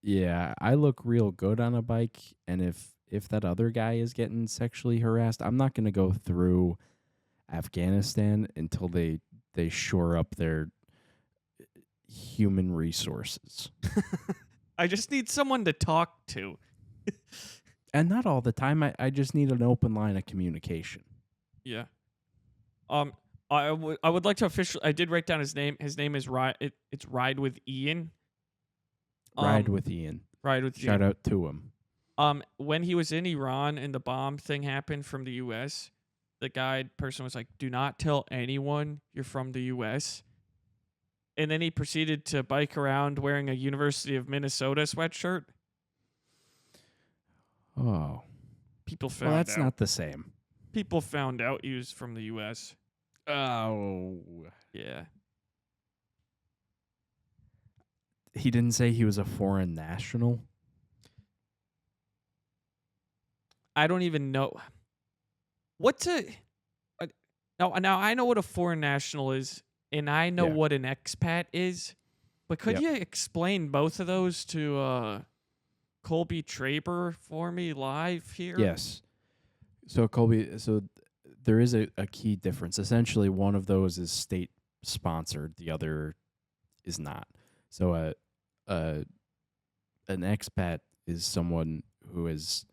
[SPEAKER 2] Yeah, I look real good on a bike, and if that other guy is getting sexually harassed, I'm not going to go through Afghanistan until they shore up their human resources.
[SPEAKER 1] I just need someone to talk to.
[SPEAKER 2] And not all the time. I just need an open line of communication.
[SPEAKER 1] Yeah. I would like to officially. I did write down his name. His name is It's Ride with Ian.
[SPEAKER 2] Ride with Ian.
[SPEAKER 1] Ride with
[SPEAKER 2] Shout
[SPEAKER 1] Ian.
[SPEAKER 2] out to him.
[SPEAKER 1] When he was in Iran and the bomb thing happened from the U.S., the guide person was like, "Do not tell anyone you're from the U.S." And then he proceeded to bike around wearing a University of Minnesota sweatshirt.
[SPEAKER 2] Oh,
[SPEAKER 1] People found
[SPEAKER 2] well, that's
[SPEAKER 1] out.
[SPEAKER 2] not the same.
[SPEAKER 1] People found out he was from the U.S.
[SPEAKER 2] Oh,
[SPEAKER 1] Yeah.
[SPEAKER 2] he didn't say he was a foreign national.
[SPEAKER 1] I don't even know. What's a now I know what a foreign national is, and I know
[SPEAKER 2] Yeah.
[SPEAKER 1] what an expat is, but could
[SPEAKER 2] Yep.
[SPEAKER 1] you explain both of those to Colby Traber for me live here?
[SPEAKER 2] Yes. So Colby, there is a key difference. Essentially, one of those is state sponsored, the other is not. So an expat is someone who has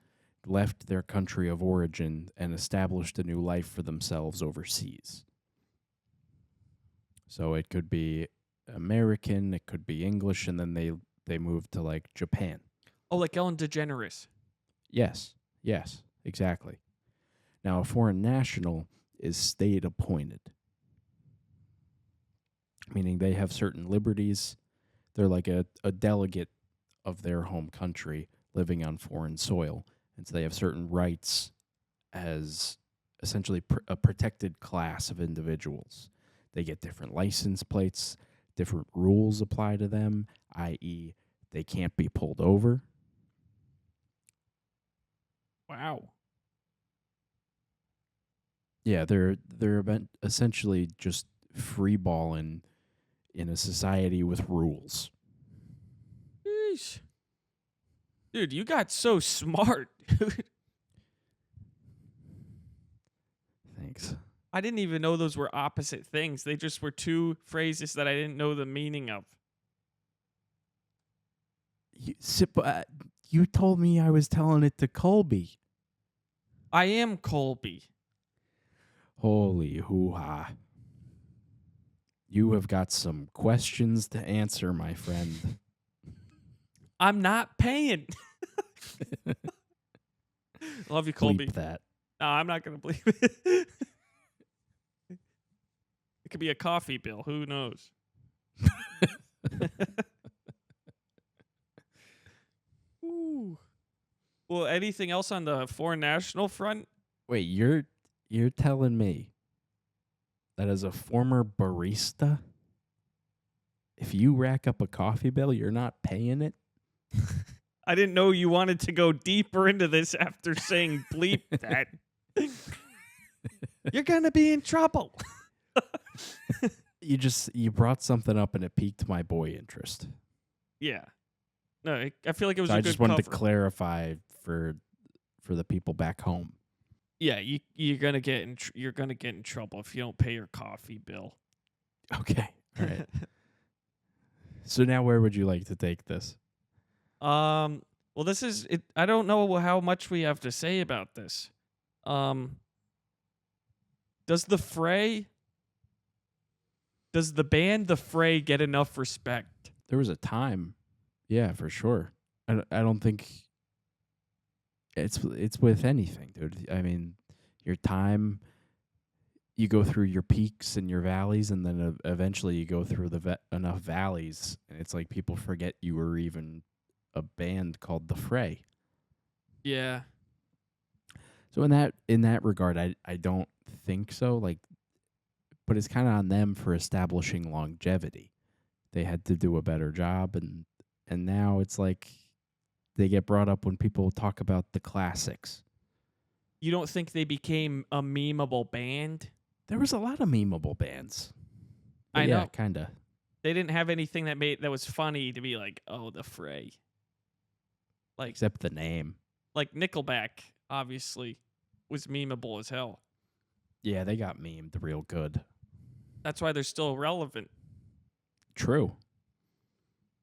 [SPEAKER 2] left their country of origin and established a new life for themselves overseas. So it could be American, it could be English, and then they move to like Japan.
[SPEAKER 1] Oh, like Ellen DeGeneres.
[SPEAKER 2] Yes, exactly. Now, a foreign national is state appointed, meaning they have certain liberties. They're like a delegate of their home country living on foreign soil. And so they have certain rights as essentially a protected class of individuals. They get different license plates, different rules apply to them, i.e., they can't be pulled over.
[SPEAKER 1] Wow.
[SPEAKER 2] Yeah, they're essentially just free balling in a society with rules.
[SPEAKER 1] Yeesh. Dude, you got so smart, dude.
[SPEAKER 2] Thanks.
[SPEAKER 1] I didn't even know those were opposite things. They just were two phrases that I didn't know the meaning of.
[SPEAKER 2] You told me I was telling it to Colby.
[SPEAKER 1] I am Colby.
[SPEAKER 2] Holy hoo-ha. You have got some questions to answer, my friend.
[SPEAKER 1] I'm not paying. Love you, Colby.
[SPEAKER 2] Bleep that.
[SPEAKER 1] No, I'm not going to believe it. It could be a coffee bill. Who knows? Ooh. Well, anything else on the foreign national front?
[SPEAKER 2] Wait, you're telling me that as a former barista, if you rack up a coffee bill, you're not paying it?
[SPEAKER 1] I didn't know you wanted to go deeper into this after saying bleep that. You're going to be in trouble.
[SPEAKER 2] You brought something up and it piqued my boy interest.
[SPEAKER 1] Yeah. No, I feel like it was
[SPEAKER 2] So
[SPEAKER 1] a
[SPEAKER 2] I
[SPEAKER 1] good
[SPEAKER 2] just wanted to
[SPEAKER 1] cover.
[SPEAKER 2] clarify for the people back home.
[SPEAKER 1] Yeah, you're going to get in trouble if you don't pay your coffee bill.
[SPEAKER 2] Okay. All right. So now where would you like to take this?
[SPEAKER 1] Well, this is it. I don't know how much we have to say about this. Does the band The Fray get enough respect?
[SPEAKER 2] There was a time. Yeah, for sure. I don't think it's with anything, dude. I mean, your time, you go through your peaks and your valleys, and then eventually you go through enough valleys, and it's like people forget you were even a band called The Fray.
[SPEAKER 1] Yeah.
[SPEAKER 2] So in that regard, I don't think so. Like, but it's kind of on them for establishing longevity. They had to do a better job, and now it's like they get brought up when people talk about the classics.
[SPEAKER 1] You don't think they became a memeable band?
[SPEAKER 2] There was a lot of memeable bands. But
[SPEAKER 1] I
[SPEAKER 2] yeah,
[SPEAKER 1] know.
[SPEAKER 2] kind of.
[SPEAKER 1] They didn't have anything that was funny to be like, oh, The Fray. Like,
[SPEAKER 2] Except the name.
[SPEAKER 1] like Nickelback, obviously, was memeable as hell.
[SPEAKER 2] Yeah, they got memed real good.
[SPEAKER 1] That's why they're still relevant.
[SPEAKER 2] True.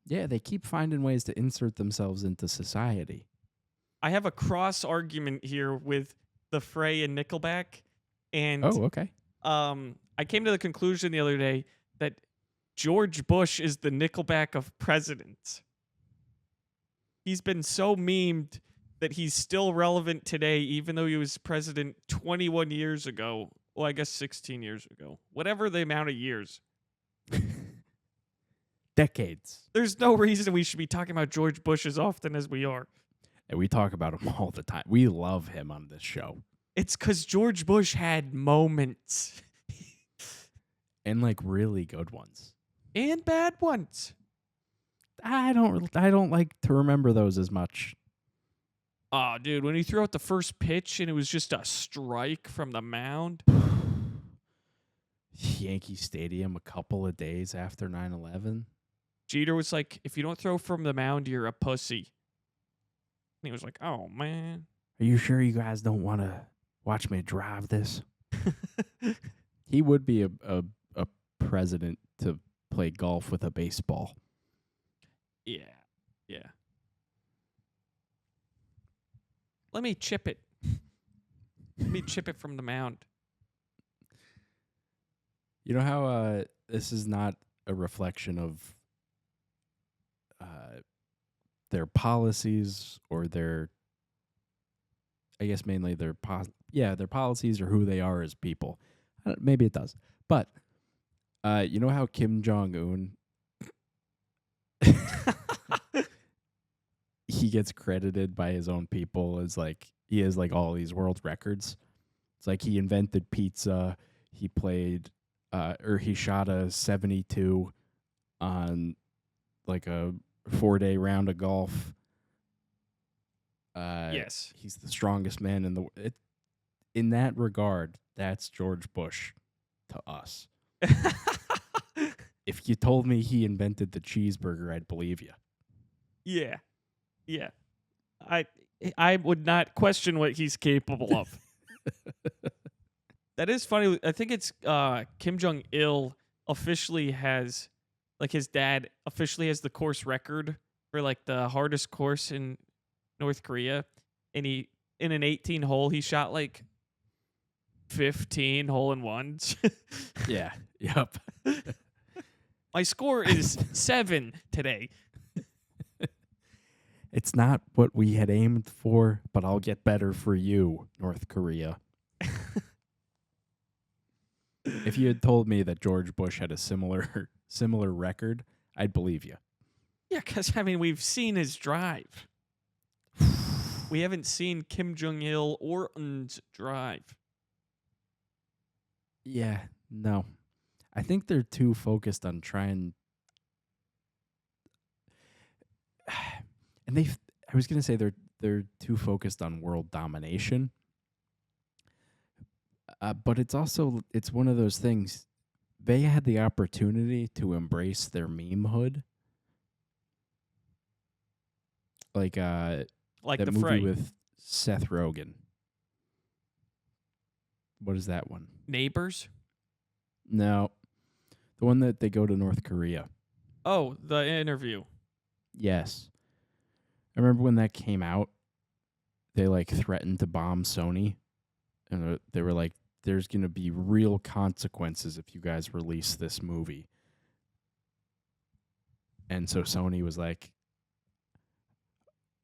[SPEAKER 2] Yeah, they keep finding ways to insert themselves into society.
[SPEAKER 1] I have a cross argument here with The Fray and Nickelback, and
[SPEAKER 2] Okay.
[SPEAKER 1] I came to the conclusion the other day that George Bush is the Nickelback of presidents. He's been so memed that he's still relevant today, even though he was president 21 years ago. Well, I guess 16 years ago. Whatever the amount of years.
[SPEAKER 2] Decades.
[SPEAKER 1] There's no reason we should be talking about George Bush as often as we are.
[SPEAKER 2] And we talk about him all the time. We love him on this show.
[SPEAKER 1] It's because George Bush had moments.
[SPEAKER 2] And like really good ones.
[SPEAKER 1] And bad ones.
[SPEAKER 2] I don't like to remember those as much.
[SPEAKER 1] Oh, dude, when he threw out the first pitch and it was just a strike from the mound.
[SPEAKER 2] Yankee Stadium a couple of days after 9/11.
[SPEAKER 1] Jeter was like, if you don't throw from the mound, you're a pussy. And he was like, oh, man.
[SPEAKER 2] Are you sure you guys don't want to watch me drive this? He would be a president to play golf with a baseball.
[SPEAKER 1] Yeah. Yeah. Let me chip it. Let me chip it from the mound.
[SPEAKER 2] You know how this is not a reflection of their policies or their, I guess mainly their policies or who they are as people. Maybe it does. But you know how Kim Jong-un he gets credited by his own people as like he has like all these world records. It's like he invented pizza, he played or he shot a 72 on like a 4-day round of golf.
[SPEAKER 1] Yes.
[SPEAKER 2] He's the strongest man in the in that regard, that's George Bush to us. If you told me he invented the cheeseburger, I'd believe you.
[SPEAKER 1] Yeah. Yeah. I would not question what he's capable of. That is funny. I think it's Kim Jong-il officially has, like his dad officially has the course record for like the hardest course in North Korea. And he, in an 18 hole, he shot like 15 hole-in-ones.
[SPEAKER 2] Yeah. Yep.
[SPEAKER 1] My score is 7 today.
[SPEAKER 2] It's not what we had aimed for, but I'll get better for you, North Korea. If you had told me that George Bush had a similar record, I'd believe you.
[SPEAKER 1] Yeah, because, I mean, we've seen his drive. We haven't seen Kim Jong-il or Un's drive.
[SPEAKER 2] Yeah, no. I think they're too focused on trying, and I was gonna say they're too focused on world domination, but it's one of those things. They had the opportunity to embrace their meme hood, like
[SPEAKER 1] Like
[SPEAKER 2] that
[SPEAKER 1] the
[SPEAKER 2] movie
[SPEAKER 1] Fray.
[SPEAKER 2] with Seth Rogen. What is that one?
[SPEAKER 1] Neighbors?
[SPEAKER 2] No, the one that they go to North Korea.
[SPEAKER 1] Oh, the interview.
[SPEAKER 2] Yes, I remember when that came out. They like threatened to bomb Sony, and they were like, "There's gonna be real consequences if you guys release this movie." And so Sony was like,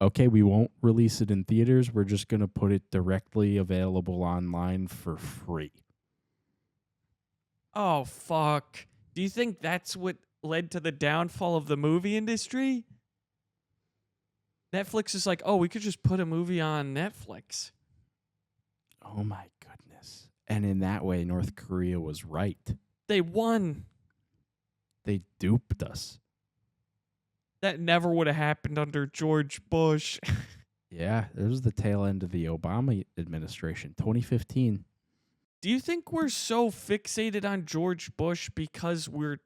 [SPEAKER 2] "Okay, we won't release it in theaters. We're just gonna put it directly available online for free."
[SPEAKER 1] Oh, fuck. Do you think that's what led to the downfall of the movie industry? Netflix is like, oh, we could just put a movie on Netflix.
[SPEAKER 2] Oh my goodness! And in that way, North Korea was right.
[SPEAKER 1] They won.
[SPEAKER 2] They duped us.
[SPEAKER 1] That never would have happened under George Bush.
[SPEAKER 2] Yeah, it was the tail end of the Obama administration, 2015.
[SPEAKER 1] Do you think we're so fixated on George Bush because we're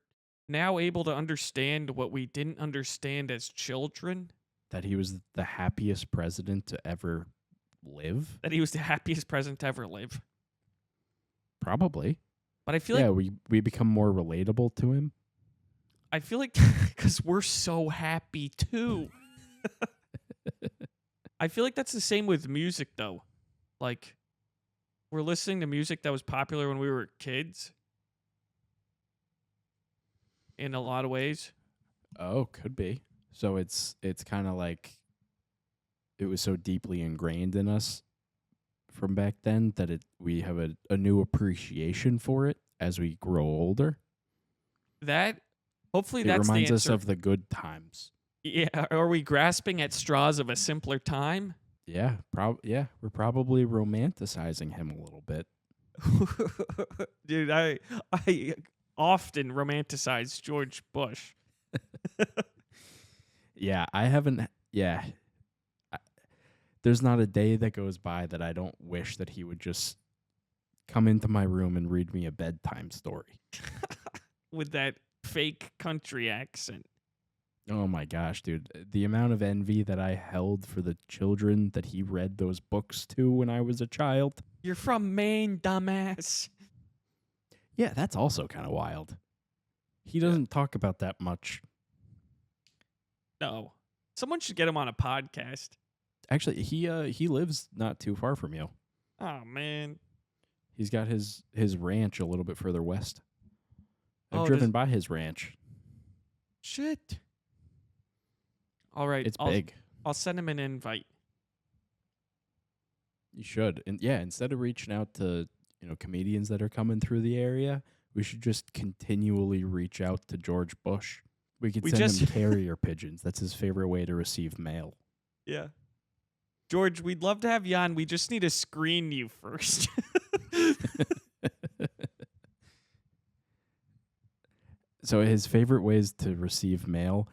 [SPEAKER 1] now able to understand what we didn't understand as children?
[SPEAKER 2] That he was the happiest president to ever live?
[SPEAKER 1] That he was the happiest president to ever live?
[SPEAKER 2] Probably.
[SPEAKER 1] But I feel
[SPEAKER 2] Yeah,
[SPEAKER 1] like
[SPEAKER 2] we become more relatable to him.
[SPEAKER 1] because we're so happy too. I feel like that's the same with music though. Like we're listening to music that was popular when we were kids in a lot of ways.
[SPEAKER 2] Oh, could be. So it's kind of like it was so deeply ingrained in us from back then that we have a new appreciation for it as we grow older.
[SPEAKER 1] That hopefully
[SPEAKER 2] It
[SPEAKER 1] that's the
[SPEAKER 2] reminds us
[SPEAKER 1] answer.
[SPEAKER 2] of the good times.
[SPEAKER 1] Yeah, are we grasping at straws of a simpler time?
[SPEAKER 2] Yeah, we're probably romanticizing him a little bit.
[SPEAKER 1] Dude, I often romanticize George Bush.
[SPEAKER 2] Yeah, I haven't. Yeah, I, there's not a day that goes by that I don't wish that he would just come into my room and read me a bedtime story.
[SPEAKER 1] With that fake country accent.
[SPEAKER 2] Oh my gosh, dude. The amount of envy that I held for the children that he read those books to when I was a child.
[SPEAKER 1] You're from Maine, dumbass.
[SPEAKER 2] Yeah, that's also kind of wild. He doesn't talk about that much.
[SPEAKER 1] No. Someone should get him on a podcast.
[SPEAKER 2] Actually, he lives not too far from you.
[SPEAKER 1] Oh, man.
[SPEAKER 2] He's got his ranch a little bit further west. I've
[SPEAKER 1] Oh,
[SPEAKER 2] driven by his ranch.
[SPEAKER 1] Shit. All right.
[SPEAKER 2] It's big.
[SPEAKER 1] I'll send him an invite.
[SPEAKER 2] You should. And yeah, instead of reaching out to, comedians that are coming through the area, we should just continually reach out to George Bush. We could send him carrier pigeons. That's his favorite way to receive mail.
[SPEAKER 1] Yeah. George, we'd love to have you on. We just need to screen you first.
[SPEAKER 2] So his favorite ways to receive mail,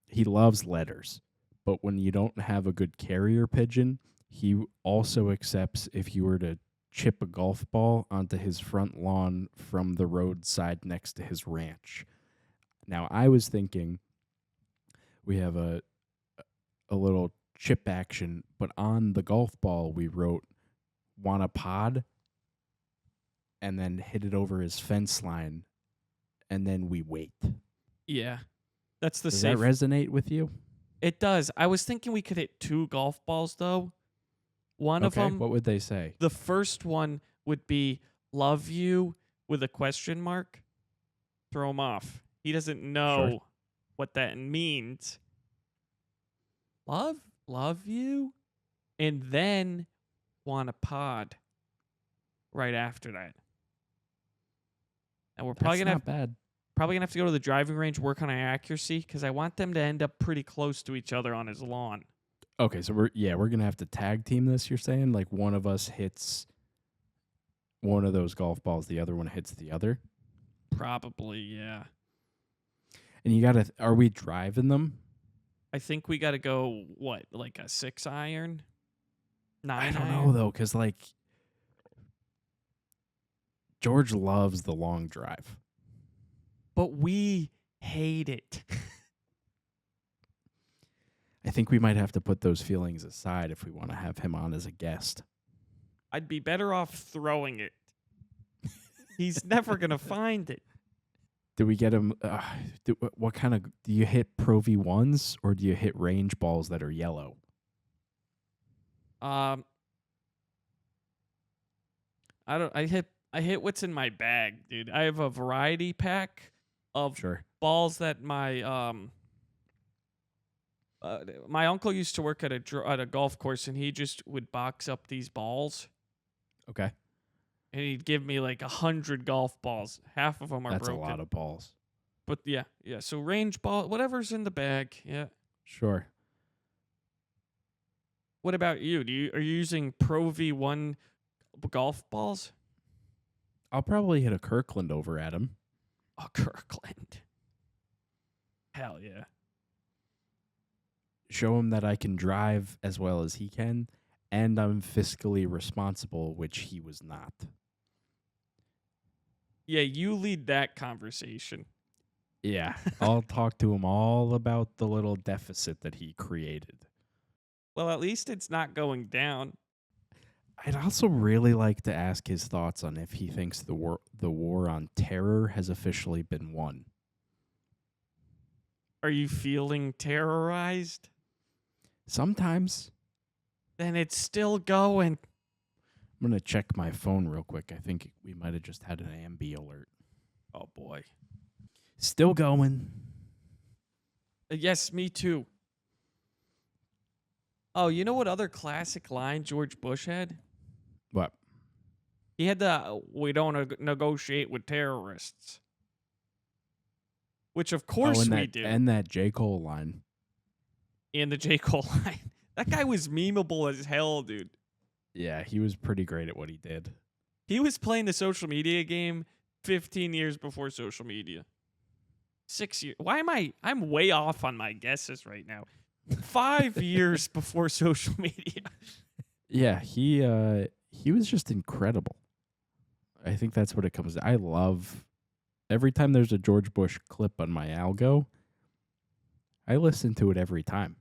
[SPEAKER 2] he loves letters. But when you don't have a good carrier pigeon, he also accepts if you were to chip a golf ball onto his front lawn from the roadside next to his ranch. Now, I was thinking we have a little chip action, but on the golf ball we wrote "Want a pod?" and then hit it over his fence line, and then we wait.
[SPEAKER 1] Yeah. That's the
[SPEAKER 2] Does
[SPEAKER 1] safe.
[SPEAKER 2] that resonate with you?
[SPEAKER 1] It does. I was thinking we could hit 2 golf balls, though. One of them,
[SPEAKER 2] What would they say?
[SPEAKER 1] the first one would be "love you" with a question mark. Throw him off. He doesn't know what that means. Love you? And then want a pod right after that. And we're probably
[SPEAKER 2] That's
[SPEAKER 1] gonna
[SPEAKER 2] not bad.
[SPEAKER 1] have to go to the driving range, work on our accuracy, because I want them to end up pretty close to each other on his lawn.
[SPEAKER 2] Okay, so we're gonna have to tag team this. You're saying like one of us hits one of those golf balls, the other one hits the other,
[SPEAKER 1] Probably, yeah.
[SPEAKER 2] and you gotta. Are we driving them?
[SPEAKER 1] I think we got to go, what, like a 6-iron?
[SPEAKER 2] I
[SPEAKER 1] 9
[SPEAKER 2] don't know
[SPEAKER 1] iron?
[SPEAKER 2] though, because like George loves the long drive.
[SPEAKER 1] But we hate it.
[SPEAKER 2] I think we might have to put those feelings aside if we want to have him on as a guest.
[SPEAKER 1] I'd be better off throwing it. He's never going to find it.
[SPEAKER 2] Do we get him? What kind of do you hit Pro V1s or do you hit range balls that are yellow?
[SPEAKER 1] I don't. I hit what's in my bag, dude. I have a variety pack of
[SPEAKER 2] Sure.
[SPEAKER 1] balls that my uncle used to work at a golf course, and he just would box up these balls,
[SPEAKER 2] Okay.
[SPEAKER 1] and he'd give me like 100 golf balls. Half of them are
[SPEAKER 2] That's
[SPEAKER 1] broken.
[SPEAKER 2] a lot of balls.
[SPEAKER 1] But yeah. So range ball, whatever's in the bag. Yeah.
[SPEAKER 2] Sure.
[SPEAKER 1] What about you? Are you using Pro V1 golf balls?
[SPEAKER 2] I'll probably hit a Kirkland over at him.
[SPEAKER 1] Oh, Kirkland. Hell yeah.
[SPEAKER 2] Show him that I can drive as well as he can, and I'm fiscally responsible, which he was not.
[SPEAKER 1] Yeah, you lead that conversation.
[SPEAKER 2] Yeah, I'll talk to him all about the little deficit that he created.
[SPEAKER 1] Well, at least it's not going down.
[SPEAKER 2] I'd also really like to ask his thoughts on if he thinks the war on terror has officially been won.
[SPEAKER 1] Are you feeling terrorized?
[SPEAKER 2] Sometimes.
[SPEAKER 1] Then it's still going.
[SPEAKER 2] I'm going to check my phone real quick. I think we might have just had an ambi alert.
[SPEAKER 1] Oh, boy.
[SPEAKER 2] Still going.
[SPEAKER 1] Yes, me too. Oh, you know what other classic line George Bush had?
[SPEAKER 2] What?
[SPEAKER 1] He had we don't negotiate with terrorists. Which, of course, we do.
[SPEAKER 2] And that J. Cole line.
[SPEAKER 1] And the J. Cole line. That guy was memeable as hell, dude.
[SPEAKER 2] Yeah, he was pretty great at what he did.
[SPEAKER 1] He was playing the social media game 15 years before social media. 6 years. I'm way off on my guesses right now. 5 years before social media.
[SPEAKER 2] Yeah, he was just incredible. I think that's what it comes to. I love every time there's a George Bush clip on my algo, I listen to it every time.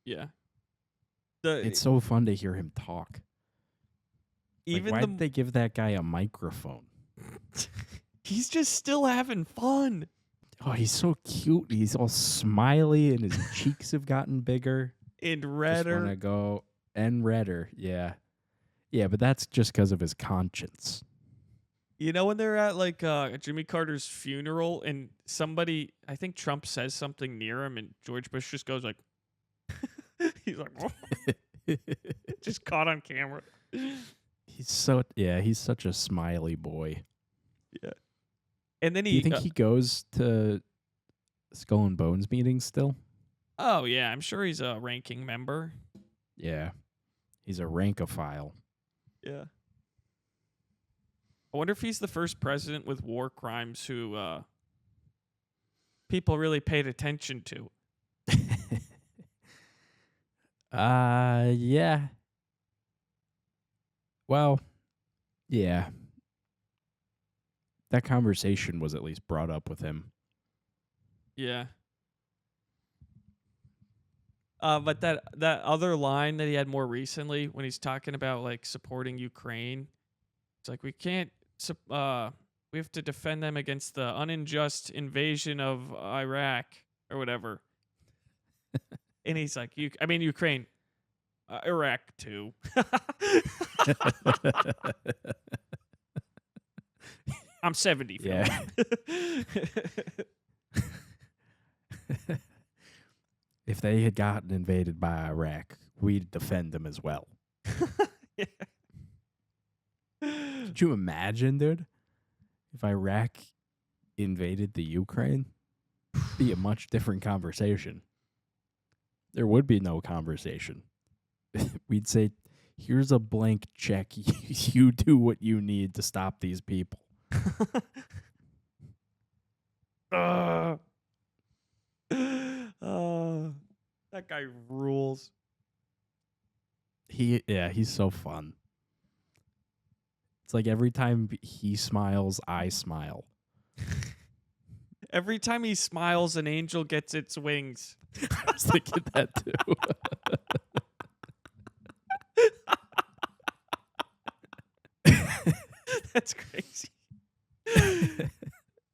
[SPEAKER 1] Yeah.
[SPEAKER 2] It's so fun to hear him talk.
[SPEAKER 1] Even
[SPEAKER 2] why did they give that guy a microphone?
[SPEAKER 1] He's just still having fun.
[SPEAKER 2] Oh, he's so cute. He's all smiley and his cheeks have gotten bigger.
[SPEAKER 1] And redder.
[SPEAKER 2] Just want to go and redder. Yeah. Yeah, but that's just because of his conscience.
[SPEAKER 1] You know when they're at like Jimmy Carter's funeral and somebody, I think Trump says something near him and George Bush just goes like, he's like, oh. Just caught on camera.
[SPEAKER 2] He's such a smiley boy.
[SPEAKER 1] Yeah. And then
[SPEAKER 2] Do you think he goes to Skull and Bones meetings still?
[SPEAKER 1] Oh yeah, I'm sure he's a ranking member.
[SPEAKER 2] Yeah. He's a rankophile.
[SPEAKER 1] Yeah. I wonder if he's the first president with war crimes who people really paid attention to.
[SPEAKER 2] Yeah. Well, yeah. That conversation was at least brought up with him.
[SPEAKER 1] Yeah. But that other line that he had more recently when he's talking about like supporting Ukraine, it's like we can't we have to defend them against the unjust invasion of Iraq or whatever. And he's like, Ukraine, Iraq too. I'm 70.
[SPEAKER 2] Yeah. If they had gotten invaded by Iraq, we'd defend them as well.
[SPEAKER 1] Yeah.
[SPEAKER 2] Could you imagine, dude? If Iraq invaded the Ukraine, it'd be a much different conversation. There would be no conversation. We'd say, here's a blank check. You do what you need to stop these people.
[SPEAKER 1] That guy rules.
[SPEAKER 2] He's so fun. It's like every time he smiles, I smile.
[SPEAKER 1] Every time he smiles, an angel gets its wings.
[SPEAKER 2] I was thinking that too.
[SPEAKER 1] That's crazy.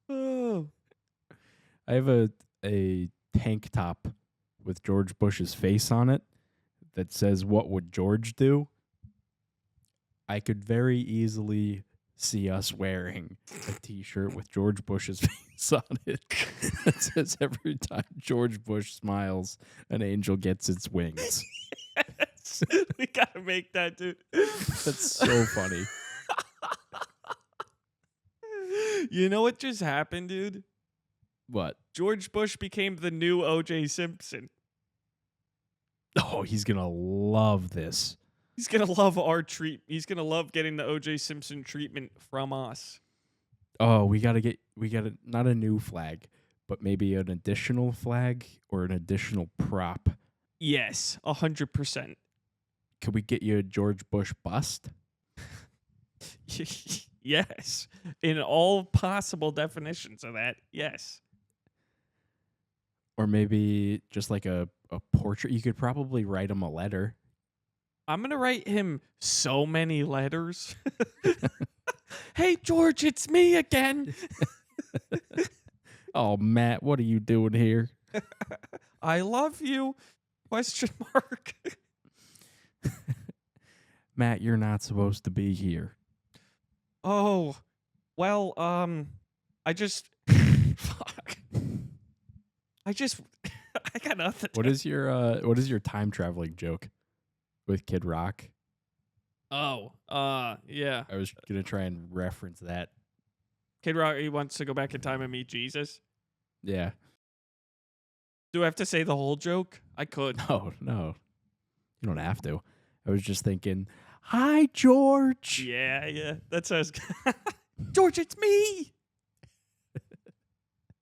[SPEAKER 1] Oh.
[SPEAKER 2] I have a tank top with George Bush's face on it that says, "What would George do?" I could very easily see us wearing a T-shirt with George Bush's face on it that says, "Every time George Bush smiles, an angel gets its wings."
[SPEAKER 1] Yes. We gotta make that, dude.
[SPEAKER 2] That's so funny.
[SPEAKER 1] You know what just happened, dude?
[SPEAKER 2] What?
[SPEAKER 1] George Bush became the new O.J. Simpson.
[SPEAKER 2] Oh, he's gonna love this.
[SPEAKER 1] He's gonna love our treat. He's gonna love getting the O.J. Simpson treatment from us.
[SPEAKER 2] Oh, we gotta not a new flag, but maybe an additional flag or an additional prop.
[SPEAKER 1] Yes, 100%.
[SPEAKER 2] Could we get you a George Bush bust?
[SPEAKER 1] Yes, in all possible definitions of that. Yes.
[SPEAKER 2] Or maybe just like a portrait. You could probably write him a letter.
[SPEAKER 1] I'm gonna write him so many letters. Hey George, it's me again.
[SPEAKER 2] Oh, Matt, what are you doing here?
[SPEAKER 1] I love you. Question mark.
[SPEAKER 2] Matt, you're not supposed to be here.
[SPEAKER 1] Oh, well, I just fuck. I got nothing.
[SPEAKER 2] What is your time traveling joke with Kid Rock?
[SPEAKER 1] Oh, yeah.
[SPEAKER 2] I was gonna try and reference that.
[SPEAKER 1] Kid Rock, he wants to go back in time and meet Jesus.
[SPEAKER 2] Yeah.
[SPEAKER 1] Do I have to say the whole joke? I could.
[SPEAKER 2] No. You don't have to. I was just thinking, "Hi, George."
[SPEAKER 1] Yeah. That's us. George, it's me.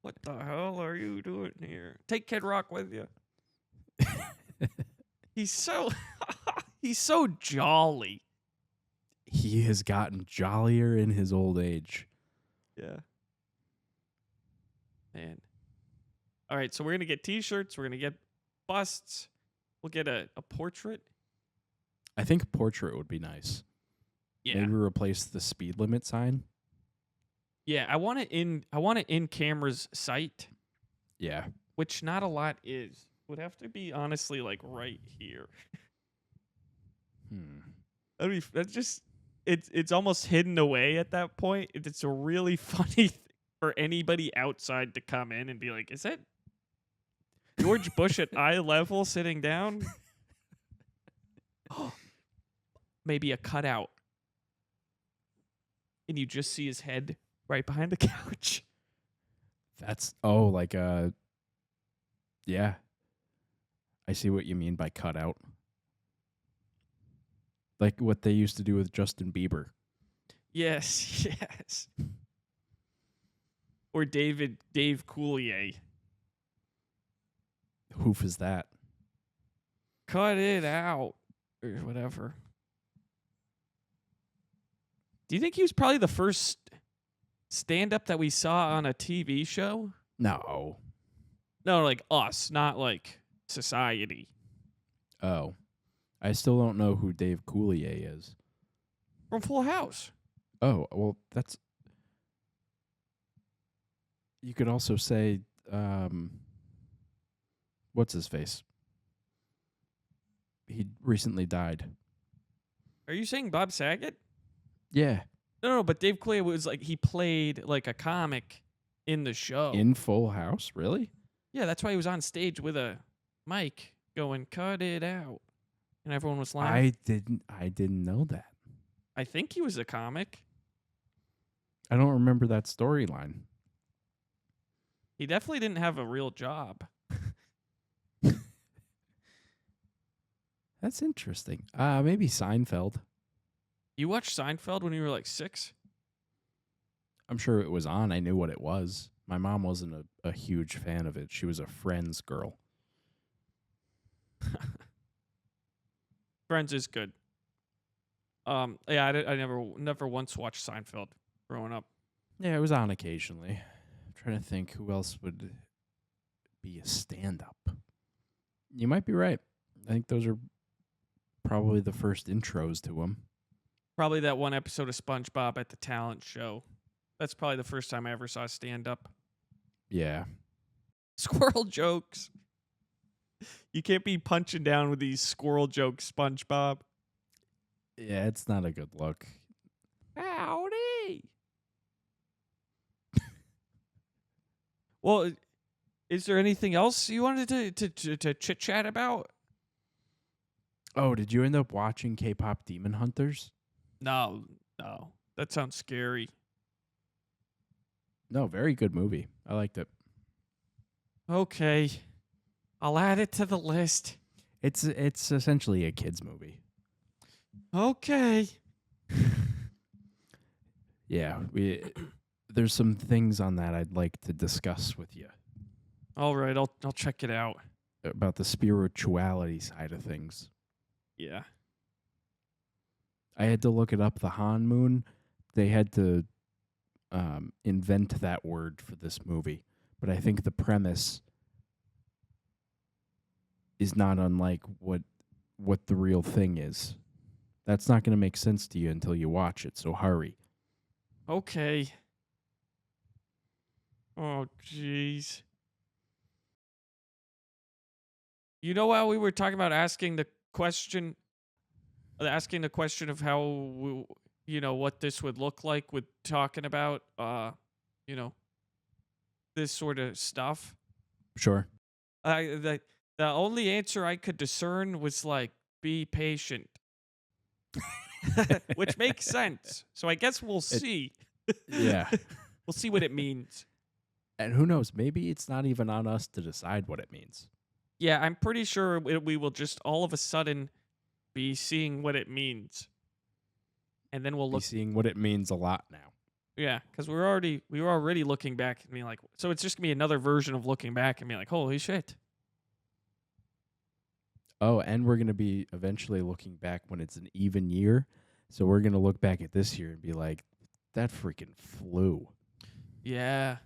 [SPEAKER 1] What the hell are you doing here? Take Kid Rock with you. He's so jolly.
[SPEAKER 2] He has gotten jollier in his old age.
[SPEAKER 1] Yeah. Man. All right, so we're going to get T-shirts. We're going to get busts. We'll get a portrait.
[SPEAKER 2] I think portrait would be nice.
[SPEAKER 1] Yeah.
[SPEAKER 2] Maybe replace the speed limit sign.
[SPEAKER 1] Yeah, I want it in camera's sight,
[SPEAKER 2] Yeah.
[SPEAKER 1] which not a lot is. Would have to be honestly like right here. That's just it's almost hidden away at that point. It's a really funny thing for anybody outside to come in and be like, "Is that George Bush at eye level sitting down?" Maybe a cutout, and you just see his head right behind the couch.
[SPEAKER 2] That's yeah. I see what you mean by cutout. Like what they used to do with Justin Bieber.
[SPEAKER 1] Yes. Or Dave Coulier.
[SPEAKER 2] Hoof is that?
[SPEAKER 1] Cut it out. Or whatever. Do you think he was probably the first stand-up that we saw on a TV show?
[SPEAKER 2] No.
[SPEAKER 1] No, like us, not like society.
[SPEAKER 2] Oh. I still don't know who Dave Coulier is.
[SPEAKER 1] From Full House.
[SPEAKER 2] Oh, well, that's... You could also say, what's his face? He recently died.
[SPEAKER 1] Are you saying Bob Saget?
[SPEAKER 2] Yeah.
[SPEAKER 1] No, but Dave Coulier was like, he played like a comic in the show.
[SPEAKER 2] In Full House? Really?
[SPEAKER 1] Yeah, that's why he was on stage with a mic going, "Cut it out." And everyone was laughing.
[SPEAKER 2] I didn't know that.
[SPEAKER 1] I think he was a comic.
[SPEAKER 2] I don't remember that storyline.
[SPEAKER 1] He definitely didn't have a real job.
[SPEAKER 2] That's interesting. Maybe Seinfeld.
[SPEAKER 1] You watched Seinfeld when you were like 6?
[SPEAKER 2] I'm sure it was on. I knew what it was. My mom wasn't a huge fan of it. She was a Friends girl.
[SPEAKER 1] Friends is good. Yeah, I never once watched Seinfeld growing up.
[SPEAKER 2] Yeah, it was on occasionally. I'm trying to think who else would be a stand-up. You might be right. I think those are probably the first intros to him.
[SPEAKER 1] Probably that one episode of SpongeBob at the talent show. That's probably the first time I ever saw stand-up.
[SPEAKER 2] Yeah.
[SPEAKER 1] Squirrel jokes. You can't be punching down with these squirrel jokes, SpongeBob.
[SPEAKER 2] Yeah, it's not a good look.
[SPEAKER 1] Howdy. Well, is there anything else you wanted to chit chat about?
[SPEAKER 2] Oh, did you end up watching K-pop Demon Hunters?
[SPEAKER 1] No. That sounds scary.
[SPEAKER 2] No, very good movie. I liked it.
[SPEAKER 1] Okay. I'll add it to the list.
[SPEAKER 2] It's essentially a kids movie.
[SPEAKER 1] Okay.
[SPEAKER 2] Yeah, there's some things on that I'd like to discuss with you
[SPEAKER 1] All right, I'll check it out.
[SPEAKER 2] about the spirituality side of things.
[SPEAKER 1] Yeah.
[SPEAKER 2] I had to look it up. The Han Moon, they had to invent that word for this movie, but I think the premise is not unlike what the real thing is. That's not going to make sense to you until you watch it, so hurry.
[SPEAKER 1] Okay. Oh, jeez. You know how we were talking about asking the question of how what this would look like with talking about this sort of stuff.
[SPEAKER 2] Sure.
[SPEAKER 1] The only answer I could discern was like be patient. Which makes sense. So I guess we'll see.
[SPEAKER 2] Yeah.
[SPEAKER 1] We'll see what it means.
[SPEAKER 2] And who knows, maybe it's not even on us to decide what it means.
[SPEAKER 1] Yeah, I'm pretty sure we will just all of a sudden be seeing what it means. And then we'll
[SPEAKER 2] Be
[SPEAKER 1] look
[SPEAKER 2] seeing what it means a lot now.
[SPEAKER 1] Yeah, because we were already looking back and being like, so it's just gonna be another version of looking back and being like, holy shit.
[SPEAKER 2] Oh, and we're going to be eventually looking back when it's an even year. So we're going to look back at this year and be like, that freaking flew.
[SPEAKER 1] Yeah.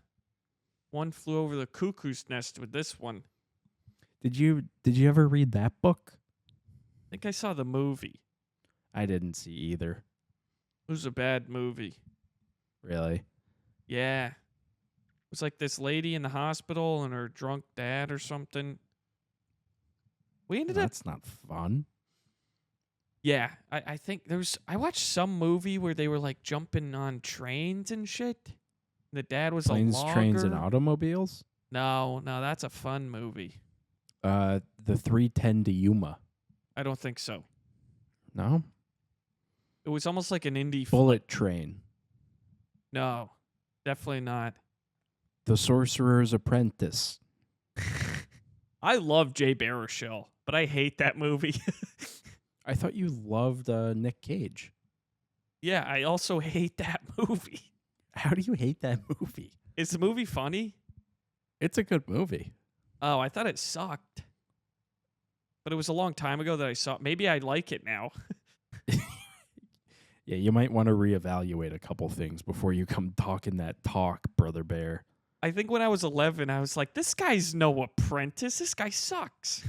[SPEAKER 1] One flew over the cuckoo's nest with this one.
[SPEAKER 2] Did you ever read that book?
[SPEAKER 1] I think I saw the movie.
[SPEAKER 2] I didn't see either.
[SPEAKER 1] It was a bad movie.
[SPEAKER 2] Really?
[SPEAKER 1] Yeah. It was like this lady in the hospital and her drunk dad or something. We ended up.
[SPEAKER 2] That's not fun.
[SPEAKER 1] Yeah, I think I watched some movie where they were like jumping on trains and shit. The dad was
[SPEAKER 2] Planes,
[SPEAKER 1] a logger.
[SPEAKER 2] trains, and automobiles?
[SPEAKER 1] No, that's a fun movie.
[SPEAKER 2] The 310 to Yuma.
[SPEAKER 1] I don't think so.
[SPEAKER 2] No?
[SPEAKER 1] It was almost like an indie
[SPEAKER 2] Bullet Train.
[SPEAKER 1] No, definitely not.
[SPEAKER 2] The Sorcerer's Apprentice.
[SPEAKER 1] I love Jay Baruchel, but I hate that movie.
[SPEAKER 2] I thought you loved Nick Cage.
[SPEAKER 1] Yeah, I also hate that movie.
[SPEAKER 2] How do you hate that movie?
[SPEAKER 1] Is the movie funny?
[SPEAKER 2] It's a good movie.
[SPEAKER 1] Oh, I thought it sucked. But it was a long time ago that I saw it. Maybe I like it now.
[SPEAKER 2] Yeah, you might want to reevaluate a couple things before you come talking that talk, Brother Bear.
[SPEAKER 1] I think when I was 11, I was like, this guy's no apprentice. This guy sucks.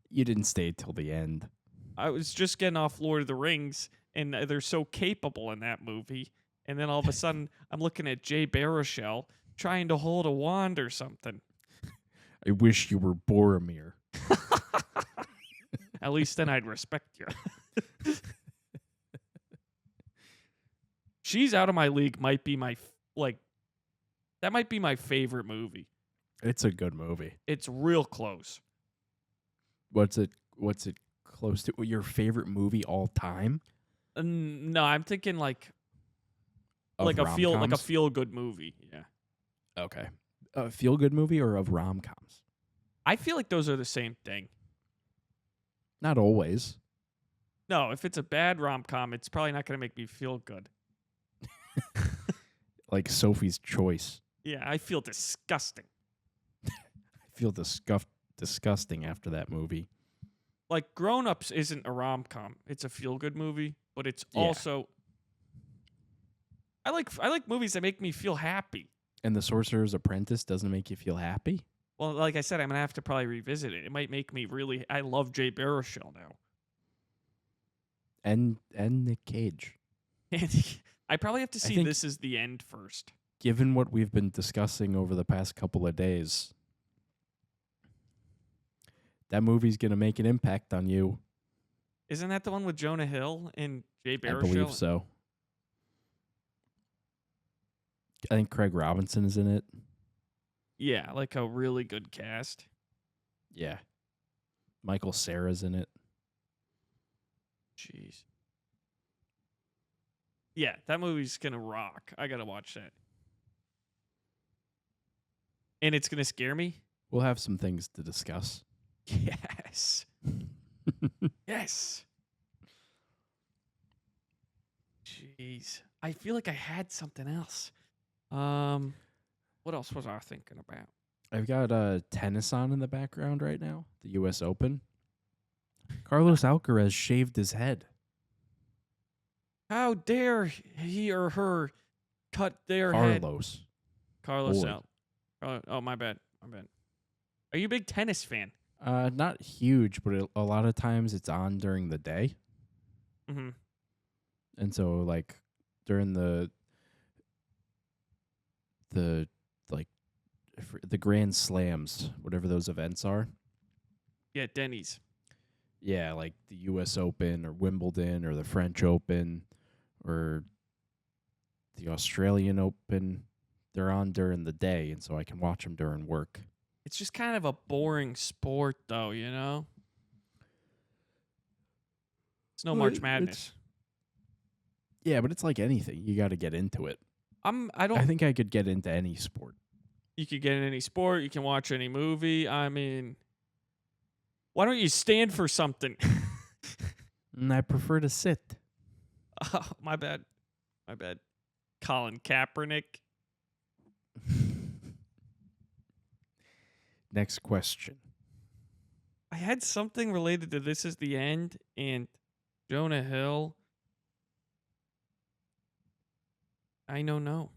[SPEAKER 2] You didn't stay till the end.
[SPEAKER 1] I was just getting off Lord of the Rings, and they're so capable in that movie. And then all of a sudden, I'm looking at Jay Baruchel trying to hold a wand or something.
[SPEAKER 2] I wish you were Boromir.
[SPEAKER 1] At least then I'd respect you. She's Out of My League might be that might be my favorite movie.
[SPEAKER 2] It's a good movie.
[SPEAKER 1] It's real close.
[SPEAKER 2] What's it close to? Your favorite movie all time?
[SPEAKER 1] No, I'm thinking like
[SPEAKER 2] Of
[SPEAKER 1] a
[SPEAKER 2] rom-coms?
[SPEAKER 1] feel good movie. Yeah.
[SPEAKER 2] Okay. A feel good movie or of rom-coms?
[SPEAKER 1] I feel like those are the same thing.
[SPEAKER 2] Not always.
[SPEAKER 1] No, if it's a bad rom-com, it's probably not going to make me feel good.
[SPEAKER 2] Like Sophie's Choice.
[SPEAKER 1] Yeah, I feel disgusting.
[SPEAKER 2] I feel disgusted. disgusting after that movie.
[SPEAKER 1] Like Grown Ups isn't a rom-com. It's a feel-good movie, but it's
[SPEAKER 2] Yeah.
[SPEAKER 1] also I like movies that make me feel happy.
[SPEAKER 2] And The Sorcerer's Apprentice doesn't make you feel happy?
[SPEAKER 1] Well, like I said, I'm gonna have to probably revisit it. It might make me really. I love Jay Baruchel now,
[SPEAKER 2] And Nick Cage.
[SPEAKER 1] and I probably have to
[SPEAKER 2] I
[SPEAKER 1] see
[SPEAKER 2] think-
[SPEAKER 1] This Is the End first.
[SPEAKER 2] Given what we've been discussing over the past couple of days, that movie's going to make an impact on you.
[SPEAKER 1] Isn't that the one with Jonah Hill and Jay
[SPEAKER 2] I
[SPEAKER 1] Baruchel?
[SPEAKER 2] believe so. I think Craig Robinson is in it.
[SPEAKER 1] Yeah, like a really good cast.
[SPEAKER 2] Yeah. Michael Cera's in it.
[SPEAKER 1] Jeez. Yeah, that movie's gonna rock. I gotta watch that. And it's gonna scare me?
[SPEAKER 2] We'll have some things to discuss.
[SPEAKER 1] Yes. Yes. Jeez. I feel like I had something else. What else was I thinking about?
[SPEAKER 2] I've got tennis on in the background right now, the U.S. Open. Carlos Alcaraz shaved his head.
[SPEAKER 1] How dare he or her cut their head? Carlos
[SPEAKER 2] Boy.
[SPEAKER 1] out. Oh, my bad. My bad. Are you a big tennis fan?
[SPEAKER 2] Not huge, but a lot of times it's on during the day.
[SPEAKER 1] Mm-hmm.
[SPEAKER 2] And so, like, during the Grand Slams, whatever those events are.
[SPEAKER 1] Yeah, Denny's.
[SPEAKER 2] Yeah, like the U.S. Open or Wimbledon or the French Open or the Australian Open. They're on during the day, and so I can watch them during work.
[SPEAKER 1] It's just kind of a boring sport, though, you know? It's no
[SPEAKER 2] Well,
[SPEAKER 1] March
[SPEAKER 2] it's-
[SPEAKER 1] Madness.
[SPEAKER 2] Yeah, but it's like anything. You got to get into it. I think I could get into any sport.
[SPEAKER 1] You could get in any sport. You can watch any movie. I mean, why don't you stand for something?
[SPEAKER 2] And I prefer to sit.
[SPEAKER 1] Oh, my bad. My bad. Colin Kaepernick.
[SPEAKER 2] Next question.
[SPEAKER 1] I had something related to This Is the End and Jonah Hill. I don't know.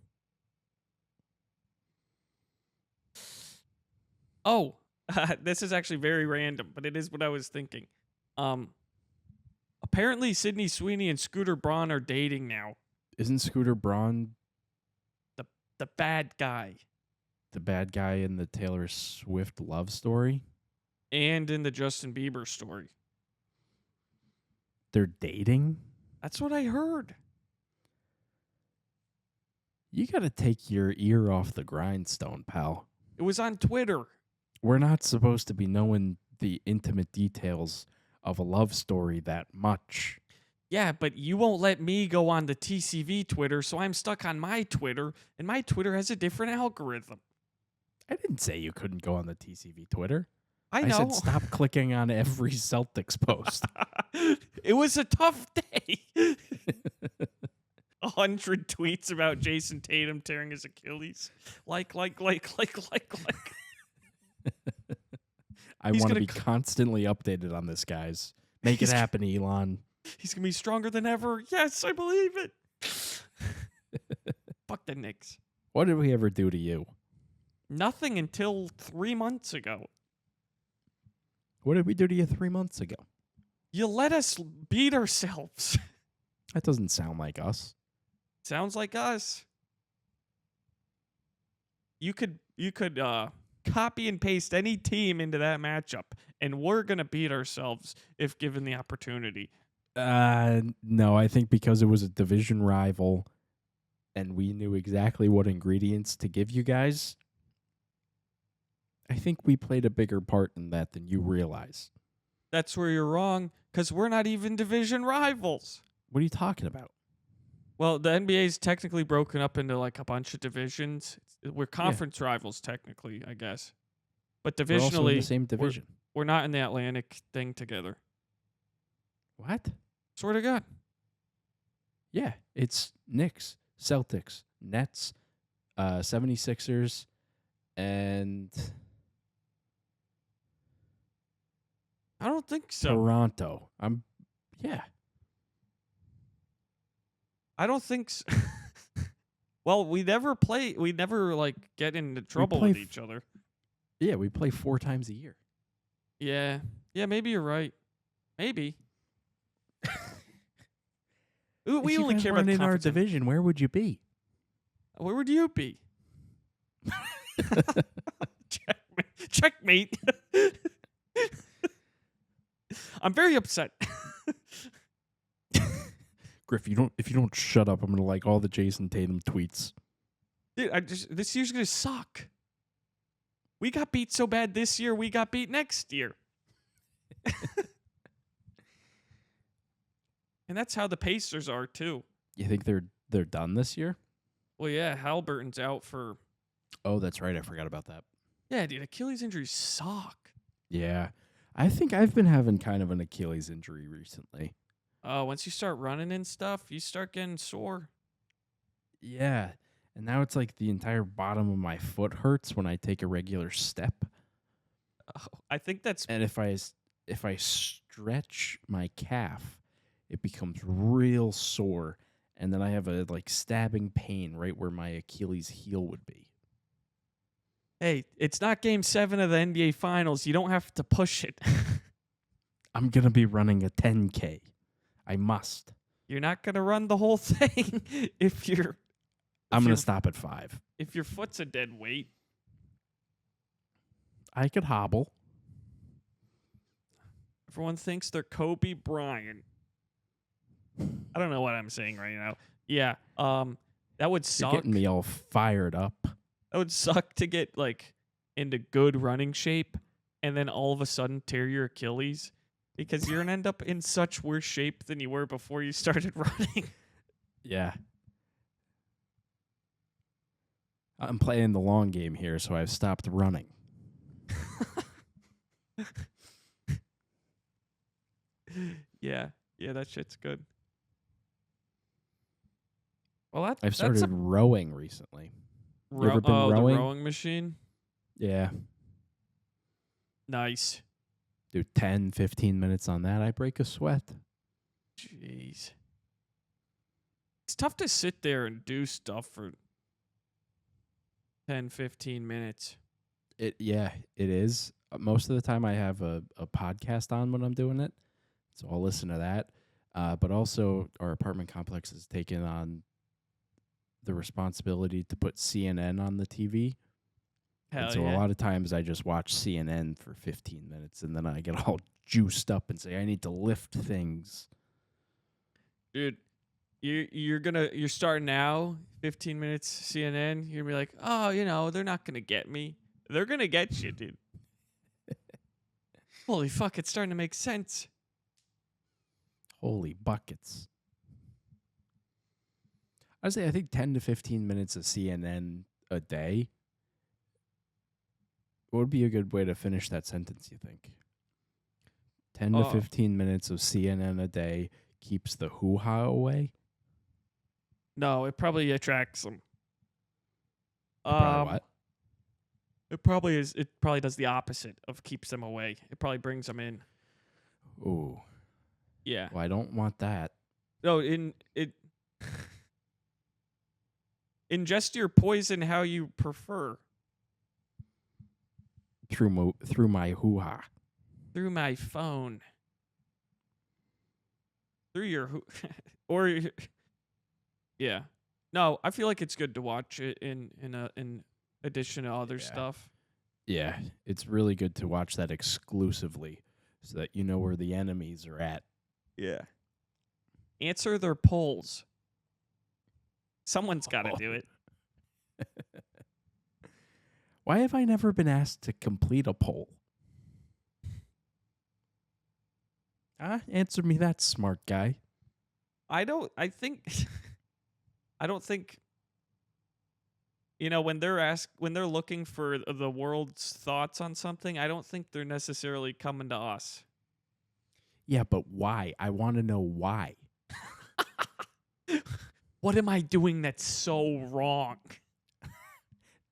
[SPEAKER 1] Oh, this is actually very random, but it is what I was thinking. Apparently Sydney Sweeney and Scooter Braun are dating now.
[SPEAKER 2] Isn't Scooter Braun
[SPEAKER 1] The bad guy.
[SPEAKER 2] the bad guy in the Taylor Swift love story?
[SPEAKER 1] And in the Justin Bieber story.
[SPEAKER 2] They're dating?
[SPEAKER 1] That's what I heard.
[SPEAKER 2] You got to take your ear off the grindstone, pal.
[SPEAKER 1] It was on Twitter.
[SPEAKER 2] We're not supposed to be knowing the intimate details of a love story that much.
[SPEAKER 1] Yeah, but you won't let me go on the TCV Twitter, so I'm stuck on my Twitter, and my Twitter has a different algorithm.
[SPEAKER 2] I didn't say you couldn't go on the TCV Twitter.
[SPEAKER 1] I
[SPEAKER 2] I
[SPEAKER 1] know.
[SPEAKER 2] said stop clicking on every Celtics post.
[SPEAKER 1] It was a tough day. 100 tweets about Jason Tatum tearing his Achilles. Like.
[SPEAKER 2] I
[SPEAKER 1] He's
[SPEAKER 2] want to
[SPEAKER 1] gonna
[SPEAKER 2] be
[SPEAKER 1] c-
[SPEAKER 2] constantly updated on this, guys. Make it
[SPEAKER 1] He's-
[SPEAKER 2] happen, Elon.
[SPEAKER 1] He's going to be stronger than ever. Yes, I believe it. Fuck the Knicks.
[SPEAKER 2] What did we ever do to you?
[SPEAKER 1] Nothing until 3 months ago.
[SPEAKER 2] What did we do to you 3 months ago?
[SPEAKER 1] You let us beat ourselves.
[SPEAKER 2] That doesn't sound like us.
[SPEAKER 1] Sounds like us. You could copy and paste any team into that matchup, and we're gonna beat ourselves if given the opportunity.
[SPEAKER 2] No, I think because it was a division rival and we knew exactly what ingredients to give you guys, I think we played a bigger part in that than you realize.
[SPEAKER 1] That's where you're wrong, because we're not even division rivals.
[SPEAKER 2] What are you talking about?
[SPEAKER 1] Well, the NBA is technically broken up into like a bunch of divisions. We're conference rivals technically, I guess. But
[SPEAKER 2] We're also in
[SPEAKER 1] divisionally,
[SPEAKER 2] the same division.
[SPEAKER 1] we're not in the Atlantic thing together.
[SPEAKER 2] What?
[SPEAKER 1] Swear to God.
[SPEAKER 2] Yeah, it's Knicks, Celtics, Nets, 76ers, and
[SPEAKER 1] I don't think so.
[SPEAKER 2] Toronto. Yeah.
[SPEAKER 1] I don't think so. Well, we never like get into trouble
[SPEAKER 2] play
[SPEAKER 1] with
[SPEAKER 2] f-
[SPEAKER 1] each other.
[SPEAKER 2] Yeah, we play 4 times a year.
[SPEAKER 1] Yeah. Yeah, maybe you're right. Maybe. We
[SPEAKER 2] If you
[SPEAKER 1] only
[SPEAKER 2] guys
[SPEAKER 1] care
[SPEAKER 2] weren't
[SPEAKER 1] about
[SPEAKER 2] in our
[SPEAKER 1] conference.
[SPEAKER 2] division, where would you be?
[SPEAKER 1] Where would you be? Checkmate. I'm very upset.
[SPEAKER 2] Griff, if you don't shut up, I'm gonna like all the Jason Tatum tweets.
[SPEAKER 1] Dude, this year's gonna suck. We got beat so bad this year, we got beat next year. And that's how the Pacers are too.
[SPEAKER 2] You think they're done this year?
[SPEAKER 1] Well, yeah, Halliburton's out for.
[SPEAKER 2] Oh, that's right. I forgot about that.
[SPEAKER 1] Yeah, dude, Achilles injuries suck.
[SPEAKER 2] Yeah. I think I've been having kind of an Achilles injury recently.
[SPEAKER 1] Once you start running and stuff, you start getting sore.
[SPEAKER 2] Yeah. And now it's like the entire bottom of my foot hurts when I take a regular step.
[SPEAKER 1] I think that's.
[SPEAKER 2] And if I stretch my calf, it becomes real sore, and then I have a like stabbing pain right where my Achilles heel would be.
[SPEAKER 1] Hey, it's not Game 7 of the NBA Finals. You don't have to push it.
[SPEAKER 2] I'm going to be running a 10K. I must.
[SPEAKER 1] You're not going to run the whole thing if you're...
[SPEAKER 2] I'm going to stop at 5.
[SPEAKER 1] If your foot's a dead weight.
[SPEAKER 2] I could hobble.
[SPEAKER 1] Everyone thinks they're Kobe Bryant. I don't know what I'm saying right now. Yeah, that would suck.
[SPEAKER 2] You're getting me all fired up.
[SPEAKER 1] That would suck to get like into good running shape and then all of a sudden tear your Achilles because you're gonna end up in such worse shape than you were before you started running.
[SPEAKER 2] Yeah. I'm playing the long game here, so I've stopped running.
[SPEAKER 1] Yeah, that shit's good. Well,
[SPEAKER 2] I've started rowing recently. You ever been rowing?
[SPEAKER 1] The rowing machine?
[SPEAKER 2] Yeah.
[SPEAKER 1] Nice.
[SPEAKER 2] Do 10, 15 minutes on that, I break a sweat.
[SPEAKER 1] Jeez. It's tough to sit there and do stuff for 10, 15 minutes.
[SPEAKER 2] It is. Most of the time I have a podcast on when I'm doing it, so I'll listen to that. But also our apartment complex has taken on the responsibility to put CNN on the TV.
[SPEAKER 1] Hell
[SPEAKER 2] and so
[SPEAKER 1] yeah.
[SPEAKER 2] a lot of times I just watch CNN for 15 minutes and then I get all juiced up and say I need to lift things.
[SPEAKER 1] Dude, you're starting now, 15 minutes CNN, you're gonna be like, oh, they're not gonna get me. They're gonna get you, dude. Holy fuck, it's starting to make sense.
[SPEAKER 2] Holy buckets. I think 10 to 15 minutes of CNN a day. What would be a good way to finish that sentence, you think? 10 to 15 minutes of CNN a day keeps the hoo-ha away?
[SPEAKER 1] No, it probably attracts them.
[SPEAKER 2] Probably what?
[SPEAKER 1] It probably does the opposite of keeps them away. It probably brings them in.
[SPEAKER 2] Ooh.
[SPEAKER 1] Yeah.
[SPEAKER 2] Well, I don't want that.
[SPEAKER 1] No, ingest your poison how you prefer.
[SPEAKER 2] Through my hoo-ha.
[SPEAKER 1] Through my phone. Through your or yeah. No, I feel like it's good to watch it in addition to other stuff.
[SPEAKER 2] Yeah, it's really good to watch that exclusively so that you know where the enemies are at.
[SPEAKER 1] Yeah. Answer their polls. Someone's got to do it.
[SPEAKER 2] Why have I never been asked to complete a poll? Answer me that, smart guy.
[SPEAKER 1] I don't think when they're looking for the world's thoughts on something, I don't think they're necessarily coming to us.
[SPEAKER 2] Yeah, but why? I want to know why.
[SPEAKER 1] What am I doing that's so wrong?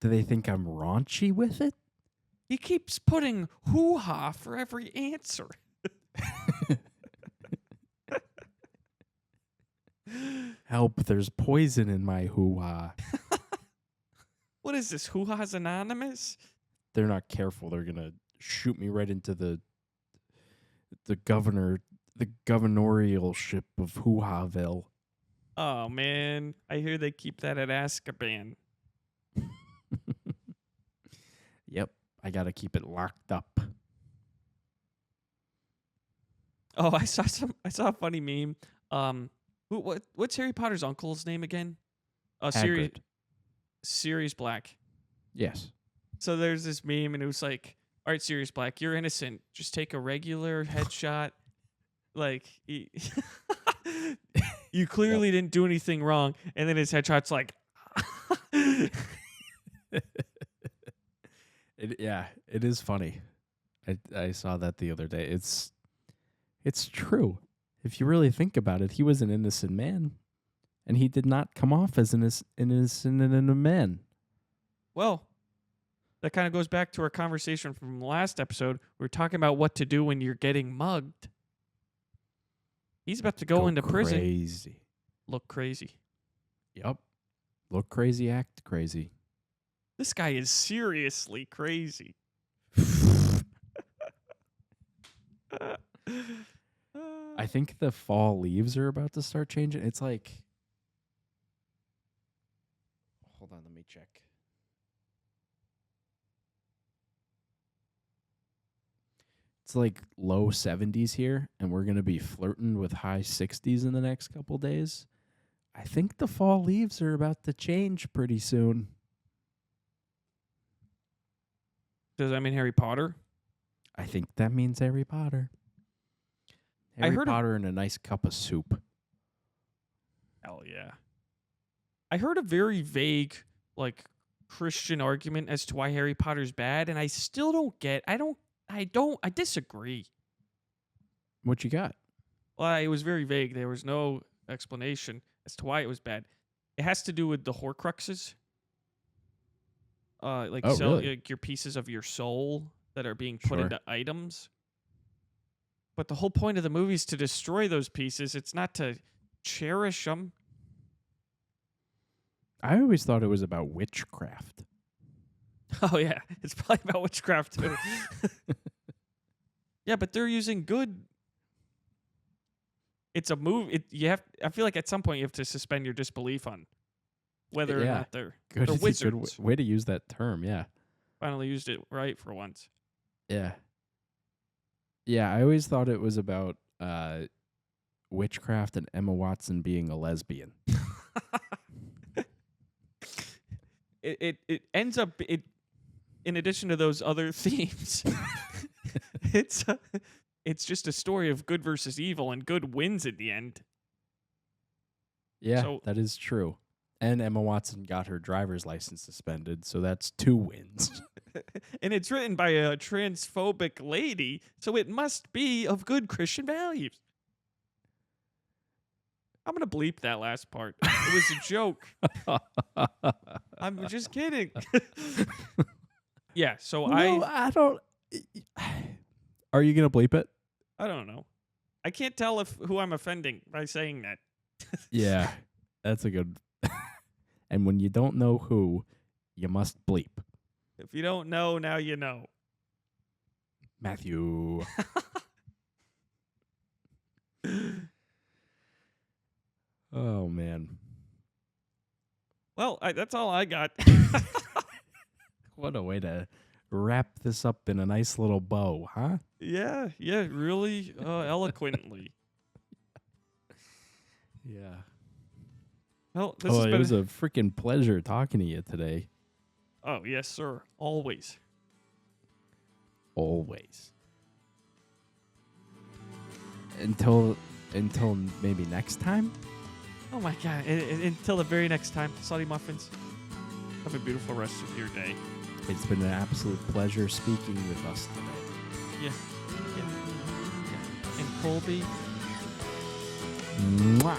[SPEAKER 2] Do they think I'm raunchy with it?
[SPEAKER 1] He keeps putting hoo-ha for every answer.
[SPEAKER 2] Help, there's poison in my hoo-ha.
[SPEAKER 1] What is this? Hoo-Ha's Anonymous?
[SPEAKER 2] They're not careful. They're going to shoot me right into the governoralship of Hoo-Haville.
[SPEAKER 1] Oh, man. I hear they keep that at Azkaban.
[SPEAKER 2] Yep. I got to keep it locked up.
[SPEAKER 1] Oh, I saw a funny meme. What's Harry Potter's uncle's name again?
[SPEAKER 2] Hagrid.
[SPEAKER 1] Sirius Black.
[SPEAKER 2] Yes.
[SPEAKER 1] So there's this meme, and it was like, all right, Sirius Black, you're innocent. Just take a regular headshot. Like, you clearly didn't do anything wrong. And then his headshot's like,
[SPEAKER 2] it is funny. I saw that the other day. It's true. If you really think about it, he was an innocent man, and he did not come off as an innocent man.
[SPEAKER 1] Well, that kind of goes back to our conversation from last episode. We were talking about what to do when you're getting mugged. He's about to go into prison.
[SPEAKER 2] Crazy.
[SPEAKER 1] Look crazy.
[SPEAKER 2] Yep. Look crazy, act crazy.
[SPEAKER 1] This guy is seriously crazy.
[SPEAKER 2] I think the fall leaves are about to start changing. It's like, hold on, let me check. It's like low 70s here, and we're going to be flirting with high 60s in the next couple days. I think the fall leaves are about to change pretty soon.
[SPEAKER 1] Does that mean Harry Potter?
[SPEAKER 2] I think that means Harry Potter. Harry Potter and a nice cup of soup.
[SPEAKER 1] Hell yeah. I heard a very vague, like, Christian argument as to why Harry Potter's bad, and I still don't get. I disagree.
[SPEAKER 2] What you got?
[SPEAKER 1] Well, it was very vague. There was no explanation as to why it was bad. It has to do with the Horcruxes.
[SPEAKER 2] Really?
[SPEAKER 1] Like your pieces of your soul that are being put into items. But the whole point of the movie is to destroy those pieces. It's not to cherish them.
[SPEAKER 2] I always thought it was about witchcraft.
[SPEAKER 1] Oh, yeah. It's probably about witchcraft, too. Yeah, but they're using good. It's a movie. I feel like at some point you have to suspend your disbelief on whether or not they're wizards.
[SPEAKER 2] Good way to use that term, yeah.
[SPEAKER 1] Finally used it right for once.
[SPEAKER 2] Yeah. Yeah, I always thought it was about witchcraft and Emma Watson being a lesbian.
[SPEAKER 1] It ends up in addition to those other themes. It's just a story of good versus evil, and good wins at the end.
[SPEAKER 2] Yeah, that is true. And Emma Watson got her driver's license suspended, so that's 2 wins.
[SPEAKER 1] And it's written by a transphobic lady, so it must be of good Christian values. I'm going to bleep that last part. It was a joke. I'm just kidding. Yeah, so
[SPEAKER 2] I don't... Are you going to bleep it?
[SPEAKER 1] I don't know. I can't tell who I'm offending by saying that.
[SPEAKER 2] Yeah, that's a good... And when you don't know who, you must bleep.
[SPEAKER 1] If you don't know, now you know.
[SPEAKER 2] Matthew. Oh, man.
[SPEAKER 1] Well, that's all I got.
[SPEAKER 2] What a way to wrap this up in a nice little bow, huh?
[SPEAKER 1] Yeah, really eloquently.
[SPEAKER 2] Yeah.
[SPEAKER 1] Well,
[SPEAKER 2] it was a freaking pleasure talking to you today.
[SPEAKER 1] Oh, yes, sir. Always.
[SPEAKER 2] Always. Until maybe next time?
[SPEAKER 1] Oh, my God. Until the very next time, Salty Muffins, have a beautiful rest of your day.
[SPEAKER 2] It's been an absolute pleasure speaking with us today.
[SPEAKER 1] Yeah. And Colby.
[SPEAKER 2] Mwah.